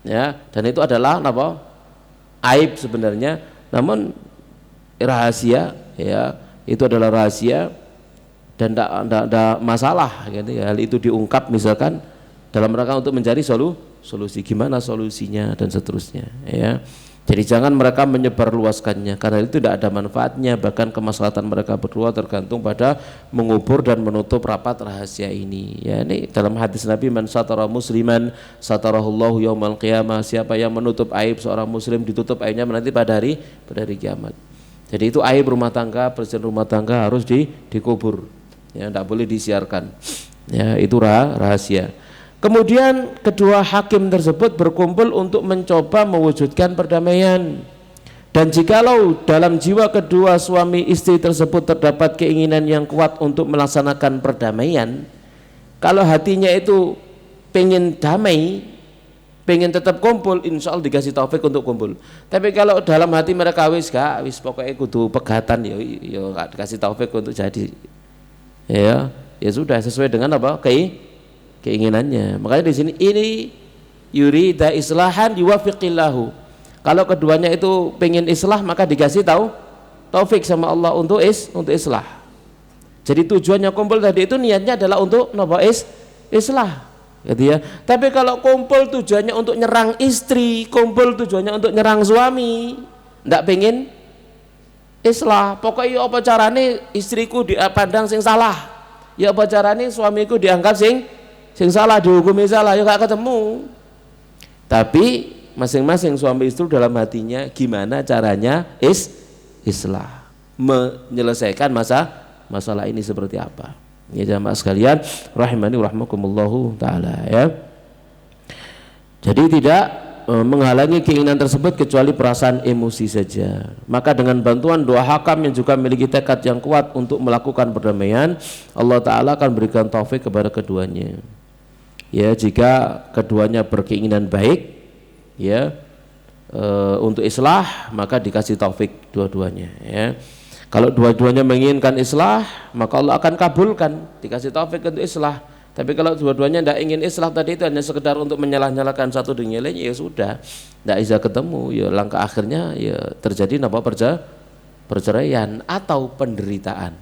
Ya, dan itu adalah apa? Aib sebenarnya, namun rahasia, ya, itu adalah rahasia dan tidak ada masalah, gitu ya. Hal itu diungkap misalkan dalam rangka untuk mencari solusi, gimana solusinya dan seterusnya, ya. Jadi jangan mereka menyebarluaskannya, karena itu tidak ada manfaatnya, bahkan kemaslahatan mereka berdua tergantung pada mengubur dan menutup rapat rahasia ini. Ya, ini dalam hadis Nabi, man satara musliman satarahullahu yaumal qiyamah, siapa yang menutup aib seorang muslim ditutup aibnya nanti pada hari kiamat. Jadi itu aib rumah tangga, perselisihan rumah tangga harus dikubur. Ya, tidak boleh disiarkan. Ya, itu rahasia. Kemudian kedua hakim tersebut berkumpul untuk mencoba mewujudkan perdamaian. Dan jikalau dalam jiwa kedua suami istri tersebut terdapat keinginan yang kuat untuk melaksanakan perdamaian, kalau hatinya itu pengen damai, pengen tetap kumpul, insya Allah dikasih taufik untuk kumpul. Tapi kalau dalam hati mereka wis pokoknya kudu pegatan, ya dikasih taufik untuk jadi, ya sudah sesuai dengan apa keinginannya. Makanya di sini ini yurida islahan yuwafiqillahu. Kalau keduanya itu pengen islah, maka dikasih taufik sama Allah untuk islah. Jadi tujuannya kumpul tadi itu niatnya adalah untuk islah, gitu ya. Tapi kalau kumpul tujuannya untuk nyerang istri, kumpul tujuannya untuk nyerang suami, ndak pengen islah. Pokoknya apa carane istriku dipandang sing salah, ya apa carane suamiku dianggap sing salah, dihukumi salah, ya gak ketemu. Tapi masing-masing suami istri dalam hatinya gimana caranya islah, menyelesaikan masalah ini seperti apa. Ya jamaah sekalian rahimani rahmakumullahu taala, ya. Jadi tidak menghalangi keinginan tersebut kecuali perasaan emosi saja. Maka dengan bantuan dua hakam yang juga memiliki tekad yang kuat untuk melakukan perdamaian, Allah taala akan berikan taufik kepada keduanya. Ya, jika keduanya berkeinginan baik, ya, untuk islah, maka dikasih taufik dua-duanya, ya. Kalau dua-duanya menginginkan islah, maka Allah akan kabulkan, dikasih taufik untuk islah. Tapi kalau dua-duanya tidak ingin islah tadi itu hanya sekedar untuk menyalah-nyalahkan satu dengan lain, ya sudah, tidak bisa ketemu. Ya langkah akhirnya ya terjadi perceraian atau penderitaan.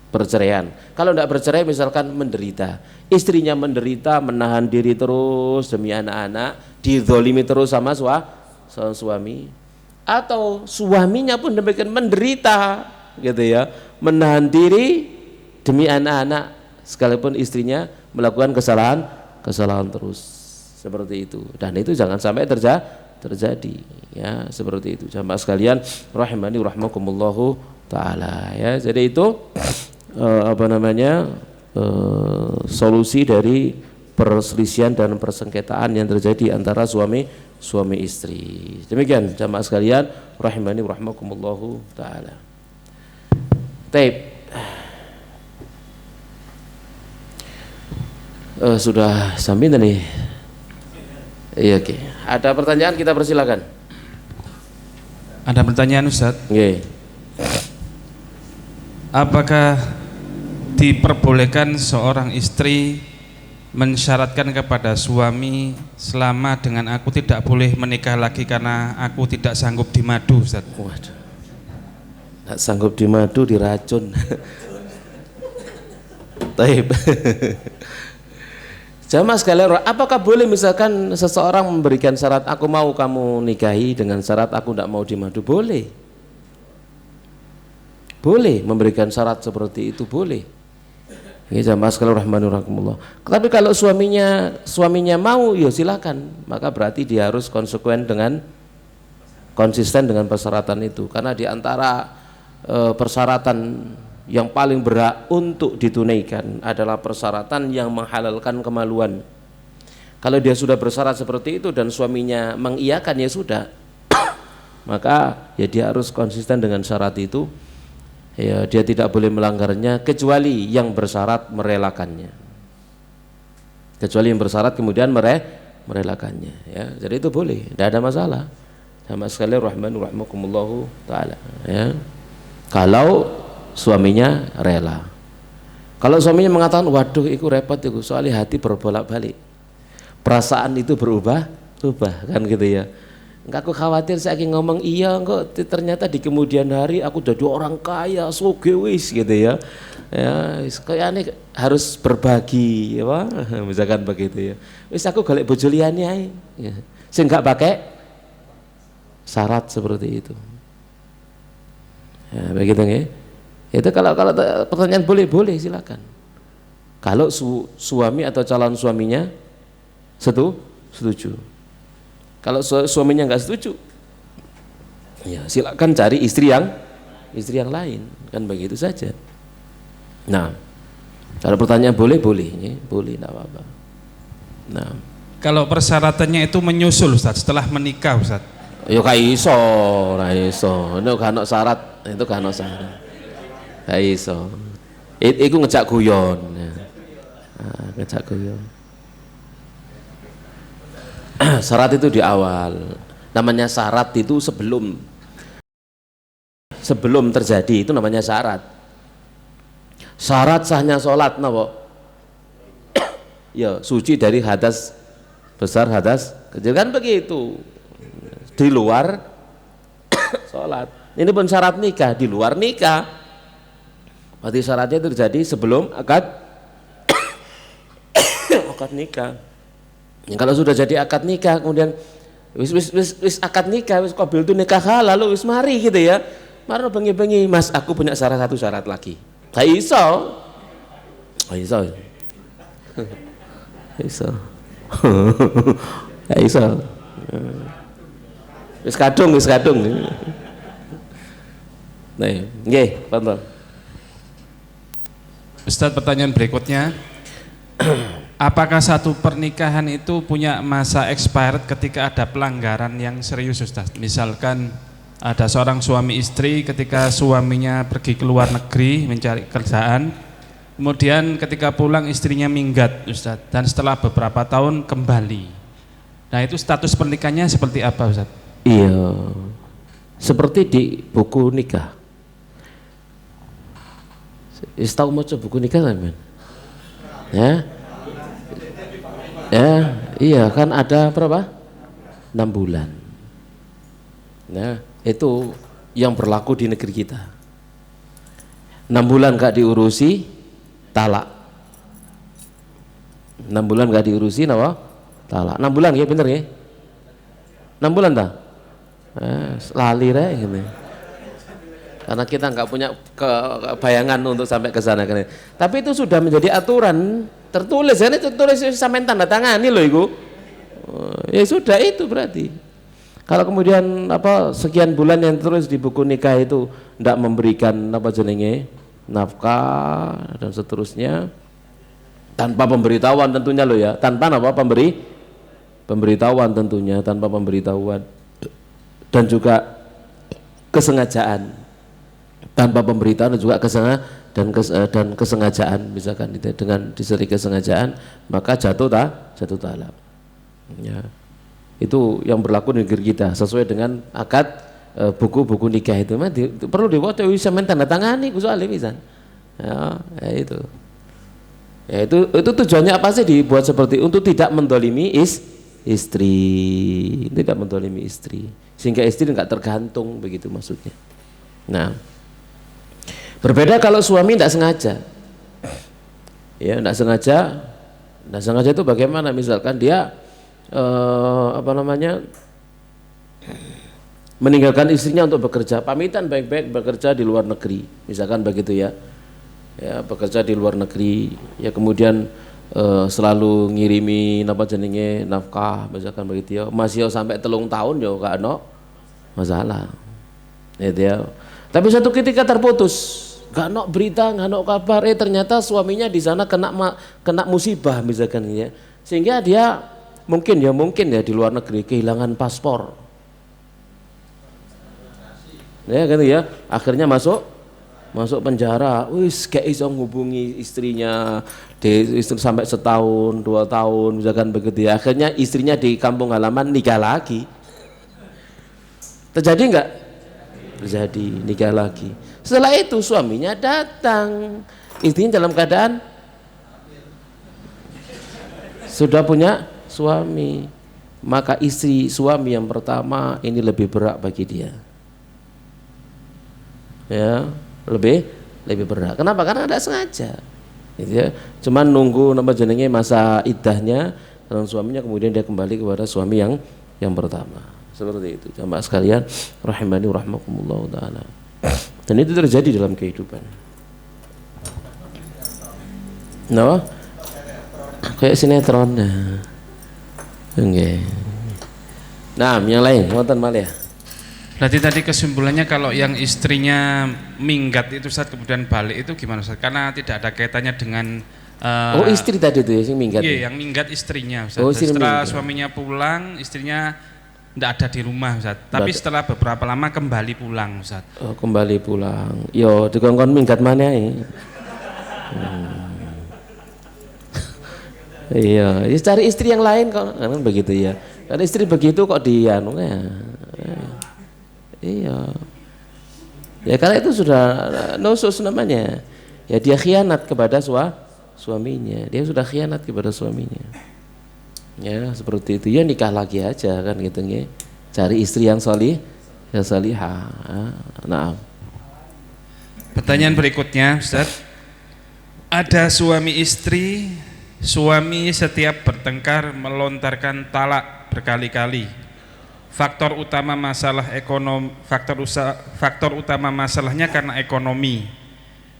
Perceraian. Kalau tidak bercerai misalkan menderita, istrinya menderita, menahan diri terus demi anak-anak, dizolimi terus sama suami, atau suaminya pun demikian menderita, gitu ya, menahan diri demi anak-anak, sekalipun istrinya melakukan kesalahan terus. seperti itu, dan itu jangan sampai terjadi ya, seperti itu jamaah sekalian rahimani rahmakumullahu taala ya. Jadi itu solusi dari perselisihan dan persengketaan yang terjadi antara suami istri. Demikian jamaah sekalian rahimani rahmakumullahu taala. Taib. Sudah sampai nih. Iya, oke. Ada pertanyaan, kita persilakan. Ada pertanyaan Ustaz? Nggih. Apakah diperbolehkan seorang istri mensyaratkan kepada suami, selama dengan aku tidak boleh menikah lagi karena aku tidak sanggup di madu, Ustaz? Waduh. Tidak sanggup di madu, diracun. Taib. Jamaah sekalian, apakah boleh misalkan seseorang memberikan syarat, aku mau kamu nikahi dengan syarat aku tidak mau dimadu? Boleh. Boleh memberikan syarat seperti itu, boleh. Ini jamaah sekalian rahmanurahimullah. Tapi kalau suaminya mau, ya silakan. Maka berarti dia harus konsisten dengan persyaratan itu. Karena di antara persyaratan yang paling berat untuk ditunaikan adalah persyaratan yang menghalalkan kemaluan. Kalau dia sudah bersyarat seperti itu dan suaminya mengiyakan, ya sudah, maka ya dia harus konsisten dengan syarat itu. Ya, dia tidak boleh melanggarnya kecuali yang bersyarat merelakannya. Kecuali yang bersyarat kemudian merelakannya. Ya, jadi itu boleh, tidak ada masalah. Sama sekali rahmanullahi taala. Ya, kalau suaminya rela. Kalau suaminya mengatakan, waduh itu repot itu, soalnya hati berbolak-balik, perasaan itu berubah kan gitu ya. Enggak, aku khawatir saya ngomong iya kok ternyata di kemudian hari aku jadi orang kaya sugewis gitu ya. Ya, kayaknya harus berbagi ya, Pak. Misalkan begitu ya. Wis aku golek bojo liyane ae. Ya. Sing enggak pakai syarat seperti itu. Ya, begitu nggih. Itu kalau pertanyaan boleh silakan. Kalau suami atau calon suaminya setuju. Kalau suaminya nggak setuju, ya silakan cari istri yang lain, kan begitu saja. Nah, kalau pertanyaan boleh, tidak apa-apa. Nah, kalau persyaratannya itu menyusul Ustaz setelah menikah Ustaz. Ya gak iso. Itu kan syarat, gak iso. Iku ngejak guyon. Ngejak guyon. Syarat itu di awal. Namanya syarat itu sebelum terjadi, itu namanya syarat. Syarat sahnya sholat napa? Ya suci dari hadas besar, hadas kecil, kan begitu. Di luar sholat. Ini pun syarat nikah, di luar nikah. Berarti syaratnya terjadi sebelum akad nikah. Ya, kalau sudah jadi akad nikah, kemudian wis akad nikah, wis qabil tu nikah halal, wis mari gitu ya. Mari bengi-bengi, Mas, aku punya satu syarat lagi. Gak iso. Gak iso. Wis kadung. Nah, nggih, pantun. Ustaz, pertanyaan berikutnya. Apakah satu pernikahan itu punya masa expired ketika ada pelanggaran yang serius Ustaz? Misalkan ada seorang suami istri, ketika suaminya pergi ke luar negeri mencari kerjaan, kemudian ketika pulang istrinya minggat Ustaz, dan setelah beberapa tahun kembali. Nah, itu status pernikahannya seperti apa Ustaz? Iya, seperti di buku nikah. Tahu mau coba buku nikah kan, men? Ya, iya kan ada berapa? 6 bulan. Nah, itu yang berlaku di negeri kita. 6 bulan gak diurusi, talak. 6 bulan gak diurusi, talak. 6 bulan ya, bener ya? 6 bulan tak? Lali rek gitu. Karena kita nggak punya kebayangan untuk sampai ke sana. Tapi itu sudah menjadi aturan tertulis, ini tertulis sampai tanda tangan ini loh, Ibu. Ya sudah itu berarti. Kalau kemudian sekian bulan yang terus di buku nikah itu tidak memberikan nafkah dan seterusnya tanpa pemberitahuan tentunya loh ya, tanpa pemberitahuan tentunya, tanpa pemberitahuan dan juga kesengajaan, tanpa pemberitahuan dan juga kesengajaan, misalkan dengan disertai kesengajaan maka jatuh talak. Ya. Itu yang berlaku di negeri kita sesuai dengan akad buku-buku nikah itu. Perlu diwaca bisa tanda tangani Gus Ali pisan. Ya itu. Ya itu tujuannya apa sih dibuat seperti untuk tidak mendolimi istri, tidak mendolimi istri, sehingga istri nggak tergantung begitu maksudnya. Nah, berbeda kalau suami tidak sengaja. Ya, tidak sengaja itu bagaimana? Misalkan dia meninggalkan istrinya untuk bekerja, pamitan baik-baik bekerja di luar negeri, misalkan begitu ya. Ya, bekerja di luar negeri, ya kemudian selalu ngirimi nafkah, misalkan begitu ya. Masih sampai 3 tahun ya gak ada masalah. Gitu ya. Tapi satu ketika terputus, gak ada berita, gak ada kabar, ternyata suaminya di sana kena musibah misalkan ya. Sehingga dia mungkin ya di luar negeri kehilangan paspor. Ya gitu ya, akhirnya masuk penjara. Wis kayak iso ngubungi istrinya istri sampai 1 tahun 2 tahun misalkan begitu ya. Akhirnya istrinya di kampung halaman nikah lagi. Terjadi enggak? Terjadi, nikah lagi. Setelah itu suaminya datang, istrinya dalam keadaan sudah punya suami, maka suami yang pertama ini lebih berat bagi dia. Ya, lebih berat. Kenapa? Karena tidak sengaja. Gitu ya. Cuman nunggu masa iddahnya dan suaminya, kemudian dia kembali kepada suami yang pertama. Seperti itu. Jamaah sekalian, rahimani rahmakumullah taala. Dan itu terjadi dalam kehidupan. No? Kayak sinetron. Enggak. Nah, yang lain, wonten malih. Berarti tadi kesimpulannya kalau yang istrinya minggat itu saat kemudian balik itu gimana Ustaz? Karena tidak ada kaitannya dengan istri tadi itu ya yang minggat. Iya, yang minggat istrinya Ustaz. minggat. Setelah suaminya pulang, istrinya tidak ada di rumah Ustaz. Tapi setelah beberapa lama kembali pulang Ustaz. Oh, kembali pulang. Yo, dikongkon minggat mana ya? Iya, cari istri yang lain kok, kan begitu ya. Kalau istri begitu kok dia iya. Ya karena itu sudah nusus namanya. Ya dia khianat kepada suaminya. Dia sudah khianat kepada suaminya. Ya seperti itu. Ya nikah lagi aja kan gitu ya. Cari istri yang salihah. Nah. Pertanyaan berikutnya Ustaz. Ada suami istri, suami setiap bertengkar melontarkan talak berkali-kali. Faktor utama masalahnya karena ekonomi.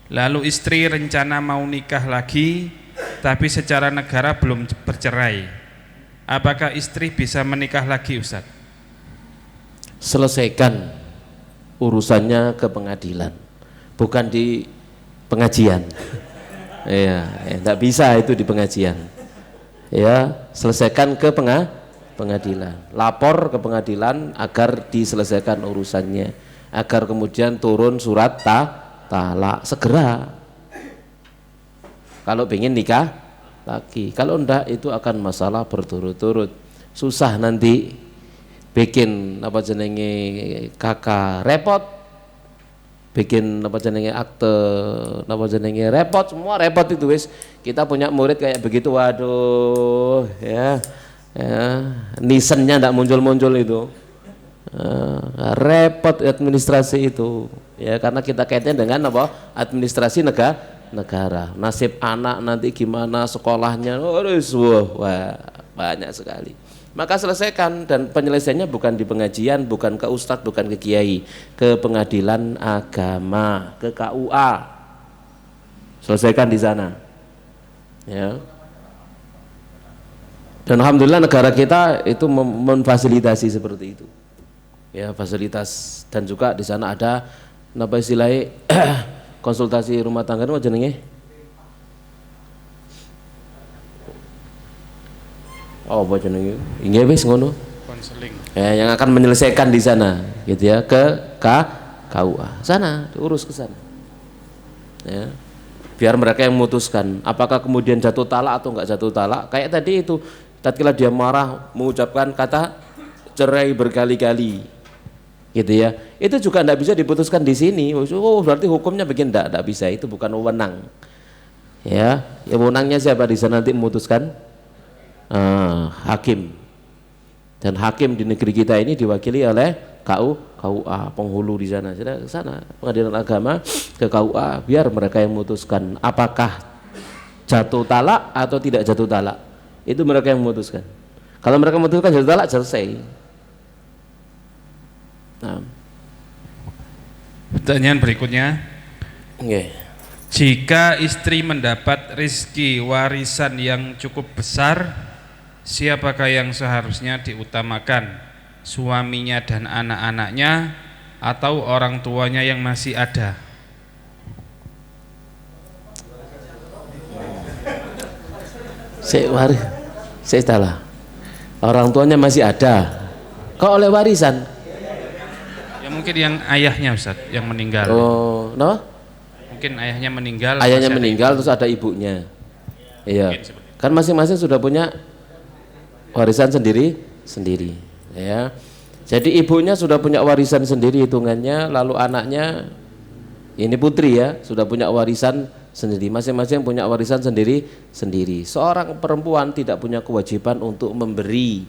Lalu istri rencana mau nikah lagi, tapi secara negara belum bercerai. Apakah istri bisa menikah lagi, Ustaz? Selesaikan urusannya ke pengadilan, bukan di pengajian. Ya, tidak bisa itu di pengajian. Ya, selesaikan ke pengadilan, lapor ke pengadilan agar diselesaikan urusannya, agar kemudian turun surat talak segera. Kalau ingin nikah lagi, kalau enggak itu akan masalah berturut-turut, susah nanti bikin kakak repot, bikin akte repot, semua repot itu wis. Kita punya murid kayak begitu, waduh ya. Nisennya tidak muncul itu, repot administrasi itu ya, karena kita kaitnya dengan administrasi negara. Nasib anak nanti gimana, sekolahnya, wah banyak sekali. Maka selesaikan, dan penyelesaiannya bukan di pengajian, bukan ke ustadz, bukan ke kiai, ke pengadilan agama, ke KUA. Selesaikan di sana ya. Dan alhamdulillah negara kita itu memfasilitasi seperti itu. Ya, fasilitas, dan juga di sana ada apa istilahnya konsultasi rumah tangga itu jenenge. Oh, apa jenenge? Inggih wis ngono. Konseling. Ya, yang akan menyelesaikan di sana gitu ya, ke KUA. Sana, diurus ke sana. Ya. Biar mereka yang memutuskan apakah kemudian jatuh talak atau enggak jatuh talak. Kayak tadi itu, tatkala dia marah mengucapkan kata cerai berkali-kali gitu ya, itu juga tidak bisa diputuskan di sini. Oh, berarti hukumnya begini, tidak bisa, itu bukan wewenang ya. Ya, wewenangnya siapa di sana nanti memutuskan? Hakim. Dan hakim di negeri kita ini diwakili oleh KUA penghulu di sana. Sudah ke sana pengadilan agama, ke KUA, biar mereka yang memutuskan apakah jatuh talak atau tidak jatuh talak. Itu mereka yang memutuskan. Kalau mereka memutuskan jatuh talak, selesai. Nah. Pertanyaan berikutnya. Okay. Jika istri mendapat rizki warisan yang cukup besar, siapakah yang seharusnya diutamakan? Suaminya dan anak-anaknya atau orang tuanya yang masih ada? Saya salah. Orang tuanya masih ada. Kok oleh warisan? Ya mungkin yang ayahnya Ustaz yang meninggal. Oh, no? Mungkin ayahnya meninggal. Ayahnya meninggal terus ada ibunya. Iya. Kan masing-masing sudah punya warisan sendiri, ya. Jadi ibunya sudah punya warisan sendiri hitungannya, lalu anaknya ini putri ya, sudah punya warisan sendiri, masing-masing punya warisan sendiri. Seorang perempuan tidak punya kewajiban untuk memberi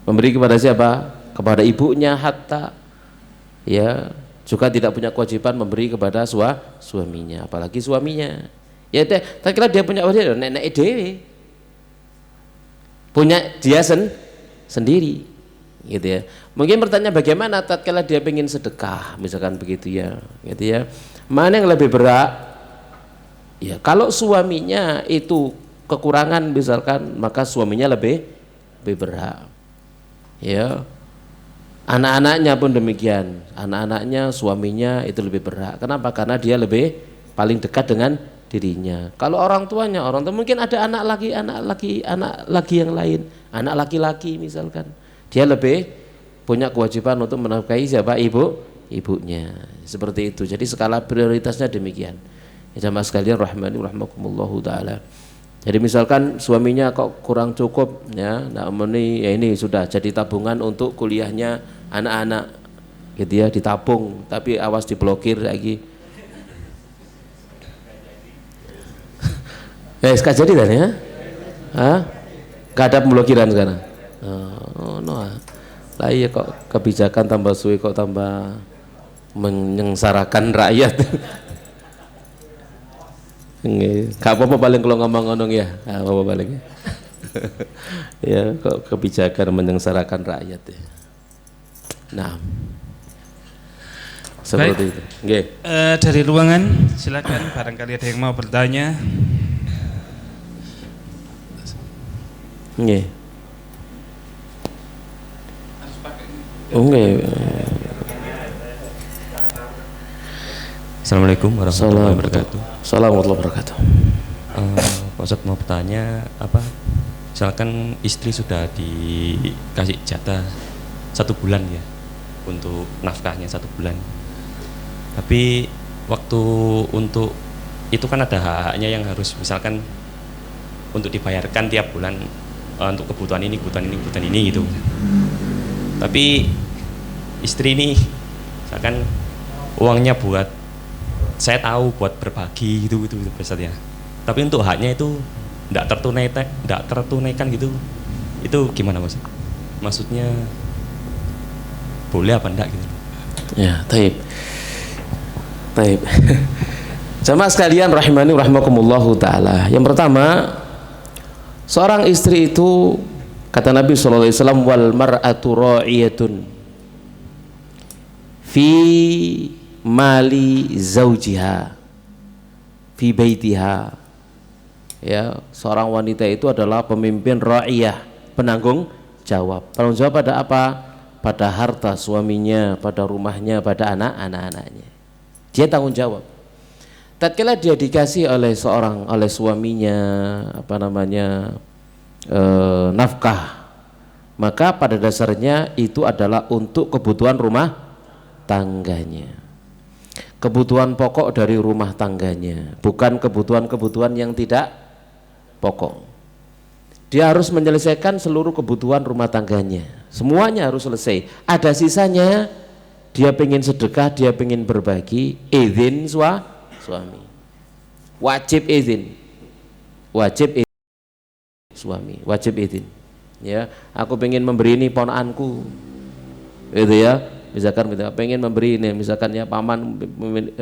kepada siapa? Kepada ibunya hatta, ya, juga tidak punya kewajiban memberi kepada suaminya, apalagi suaminya. Ya, tak kira dia punya warisan, nenek dewe punya dia sendiri, gitu ya. Mungkin pertanyaan bagaimana tatkala dia pengen sedekah, misalkan begitu ya, gitu ya. Mana yang lebih berat? Ya, kalau suaminya itu kekurangan misalkan, maka suaminya lebih berat. Ya. Anak-anaknya pun demikian. Anak-anaknya, suaminya itu lebih berat. Kenapa? Karena dia lebih paling dekat dengan dirinya. Kalau orang tua mungkin ada anak laki yang lain, anak laki-laki misalkan, dia lebih punya kewajiban untuk menafkahi siapa? Ibunya. Seperti itu. Jadi skala prioritasnya demikian. Ya, jamaah sekalian rahmani rahmakumullahu taala. Jadi misalkan suaminya kok kurang cukup ya, nah ini sudah jadi tabungan untuk kuliahnya anak-anak gitu ya, ditabung, tapi awas diblokir lagi. Gak jadi kan ya? Gak ada pemblokiran sekarang. Oh, no. Lah iya kok kebijakan tambah suwe kok tambah menyengsarakan rakyat. Gak apa-apa paling kalau ngomong ngomong ya, gak apa-apa paling ya. Ya kok kebijakan menyengsarakan rakyat ya. Nah, seperti itu. Dari ruangan silakan, barangkali ada yang mau bertanya. Nggih. Nggih. Assalamualaikum warahmatullahi wabarakatuh. Assalamualaikum warahmatullahi wabarakatuh. Pak Ustadz mau bertanya, misalkan istri sudah dikasih jatah 1 bulan ya untuk nafkahnya 1 bulan, tapi waktu untuk itu kan ada hak-haknya yang harus misalkan untuk dibayarkan tiap bulan, untuk kebutuhan ini gitu. Tapi istri ini misalkan uangnya buat, saya tahu buat berbagi gitu Ustaz ya. Tapi untuk haknya itu tidak tertunaikan gitu. Itu gimana Mas? Maksudnya boleh apa enggak gitu? Ya, taib. Jamaah sekalian rahimani rahimakumullahu taala. Yang pertama, seorang istri itu kata Nabi sallallahu alaihi wasallam, wal mar'atu ra'iyatun fi mali zaujiha fi baitiha, Ya, seorang wanita itu adalah pemimpin ra'iyah, penanggung jawab. Penanggung jawab pada apa? Pada harta suaminya, pada rumahnya, pada anak-anaknya. Dia tanggung jawab. Tatkala dia dikasih oleh suaminya nafkah, maka pada dasarnya itu adalah untuk kebutuhan rumah tangganya, kebutuhan pokok dari rumah tangganya, bukan kebutuhan-kebutuhan yang tidak pokok. Dia harus menyelesaikan seluruh kebutuhan rumah tangganya, semuanya harus selesai. Ada sisanya dia pengen sedekah, dia pengen berbagi, izin suami, wajib izin suami, wajib izin. Ya, aku pengen memberi ini ponakanku, itu ya, misalkan pengen memberi ini, misalkan ya paman,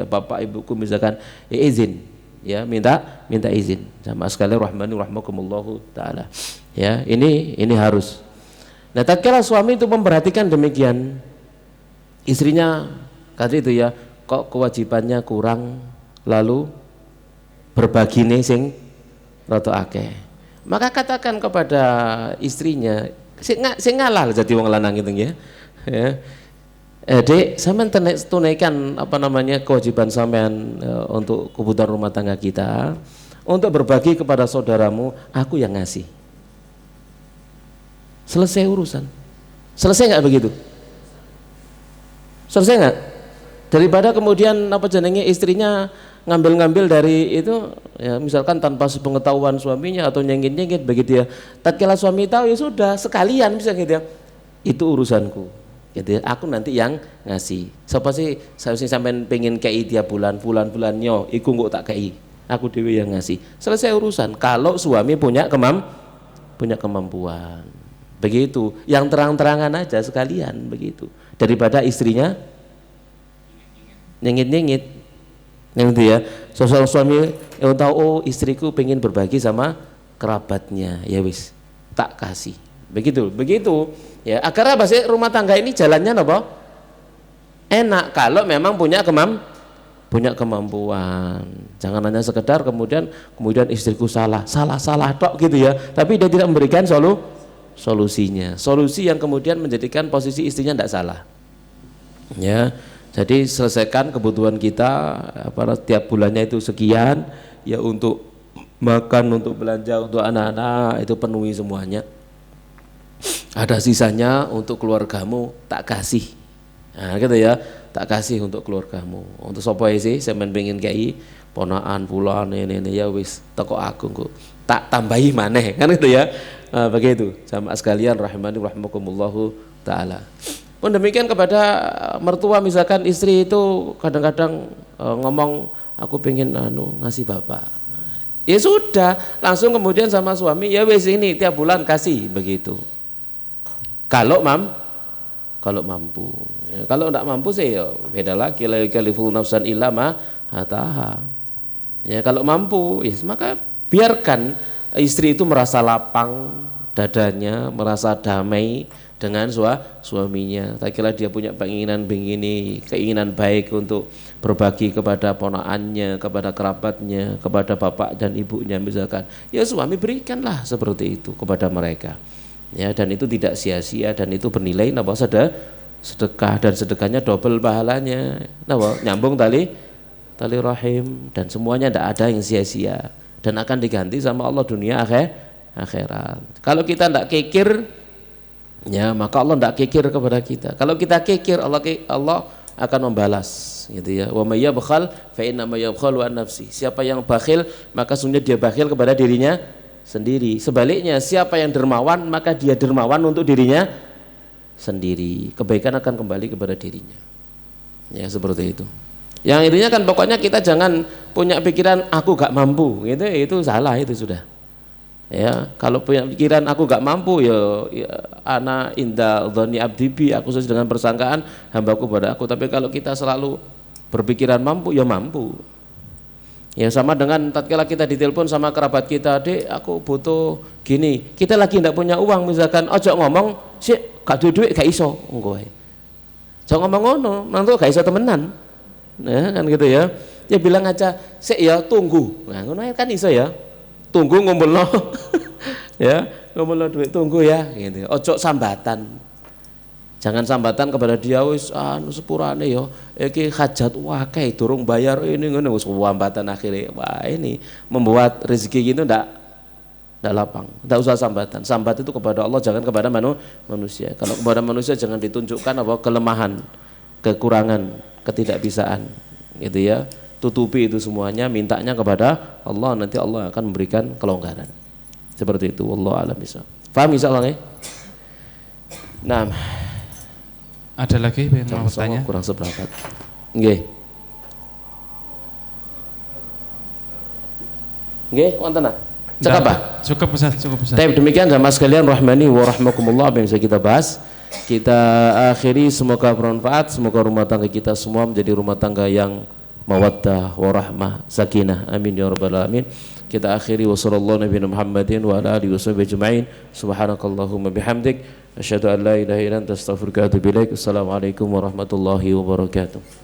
bapak ibuku, misalkan ya izin, ya minta izin sama sekali, rahmani rahmakumullahu taala. Ya, ini harus. Nah, tatkala suami itu memperhatikan demikian, istrinya tadi itu ya, kok kewajibannya kurang, lalu berbagi nih sing rada akeh, maka katakan kepada istrinya, sing ngalah jadi wong lanang itu ya. Dek, sampean tunaikan kewajiban sampean untuk kebutuhan rumah tangga kita, untuk berbagi kepada saudaramu, aku yang ngasih. Selesai urusan. Selesai nggak begitu? Selesai nggak? Daripada kemudian istrinya ngambil dari itu, ya misalkan tanpa sepengetahuan suaminya atau nyengit begitu ya. Tatkala suami tahu ya sudah sekalian bisa gitu ya. Itu urusanku. Gitu ya. Aku nanti yang ngasih. Siapa sih seharusnya sampean pengen kei tiap bulan-bulannya, iku nggak tak kei. Aku dewi yang ngasih. Selesai urusan. Kalau suami punya kemampuan. Begitu. Yang terang-terangan aja sekalian begitu. Daripada istrinya nyengit gitu ya. Sosok suami yang tahu, oh istriku pengen berbagi sama kerabatnya, ya wis tak kasih. Begitu ya, agar apa sih rumah tangga ini jalannya apa? Enak kalau memang punya kemampuan. Jangan hanya sekedar kemudian istriku salah tok gitu ya, tapi dia tidak memberikan solusinya. Solusi yang kemudian menjadikan posisi istrinya tidak salah. Ya. Jadi selesaikan kebutuhan kita, tiap bulannya itu sekian, ya untuk makan, untuk belanja, untuk anak-anak itu penuhi semuanya. Ada sisanya untuk keluargamu tak kasih, nah gitu ya, tak kasih untuk keluargamu. Untuk sapa sih sampean pengen kei ponaan pulaan ini ya wis teko aku kok tak tambahi maneh, kan gitu ya. Nah, begitu jamaah sekalian rahimani rahmakumullahu taala. Pun demikian kepada mertua, misalkan istri itu kadang-kadang ngomong aku pengen ngasih bapak, ya sudah langsung kemudian sama suami, ya wes ini tiap bulan kasih begitu. Kalau mampu, ya, kalau tidak mampu sih ya beda lagi, la yukallifu nafsan illa ma ataha. Ya kalau mampu, ya, maka biarkan istri itu merasa lapang dadanya, merasa damai dengan suaminya. Tak kira dia punya keinginan baik untuk berbagi kepada ponakannya, kepada kerabatnya, kepada bapak dan ibunya misalkan, ya suami berikanlah seperti itu kepada mereka. Ya, dan itu tidak sia-sia dan itu bernilai sedekah, dan sedekahnya double pahalanya. Nyambung tali rahim, dan semuanya tidak ada yang sia-sia dan akan diganti sama Allah dunia akhirat. Kalau kita tidak kikir, ya maka Allah tidak kikir kepada kita. Kalau kita kikir, Allah akan membalas, gitu ya. Wa may yabkhal fa inna ma yabkhalu an nafsi. Siapa yang bakhil, maka sungguhnya dia bakhil kepada dirinya sendiri. Sebaliknya, siapa yang dermawan, maka dia dermawan untuk dirinya sendiri. Kebaikan akan kembali kepada dirinya. Ya seperti itu. Yang intinya kan pokoknya kita jangan punya pikiran aku gak mampu, gitu. Itu salah, itu sudah. Ya, kalau punya pikiran aku gak mampu, ya ana inda dhani abdi bi, aku sesuai dengan persangkaan hambaku pada aku. Tapi kalau kita selalu berpikiran mampu, ya mampu. Ya sama dengan tatkala kita ditelepon sama kerabat kita, dek aku butuh gini, kita lagi tidak punya uang misalkan, ojo ngomong sih gak duit gak iso, jangan ngomong ngono, nanti gak iso temenan, nah kan gitu ya. Ya bilang aja sih ya tunggu, nah ngono kan iso ya. tunggu ngumpulno ya, ngumpulno duit tunggu ya gitu. Ojo sambatan. Jangan sambatan kepada dia wis anu sepurane ya iki hajat wae durung bayar ini ngono wis wambatan akhirnya. Wah, ini membuat rezeki gitu ndak lapang. Ndak usah sambatan. Sambat itu kepada Allah, jangan kepada manusia. Kalau kepada manusia jangan ditunjukkan apa kelemahan, kekurangan, ketidakbisaan gitu ya. Tutupi itu semuanya, mintanya kepada Allah, nanti Allah akan memberikan kelonggaran. Seperti itu, wallahu a'lam bishawab. Paham insyaallah nih? Nah, ada lagi yang mau bertanya? Kurang seperempat. Nggih. Nggih, wonten ah. Cek apa? Cukup Ustaz, cukup Ustaz. Baik, demikian jamaah sekalian rahmani wa rahmakumullah apa yang bisa kita bahas. Kita akhiri, semoga bermanfaat, semoga rumah tangga kita semua menjadi rumah tangga yang mawaddah warahmah sakinah, amin ya rabbal alamin. Kita akhiri wa sallallahu nabiyana Muhammadin wa ala alihi washabihi ajma'in. Subhanakallahumma bihamdik asyhadu an la ilaha illa anta astaghfiruka wa atubu ilaik. Assalamualaikum warahmatullahi wabarakatuh.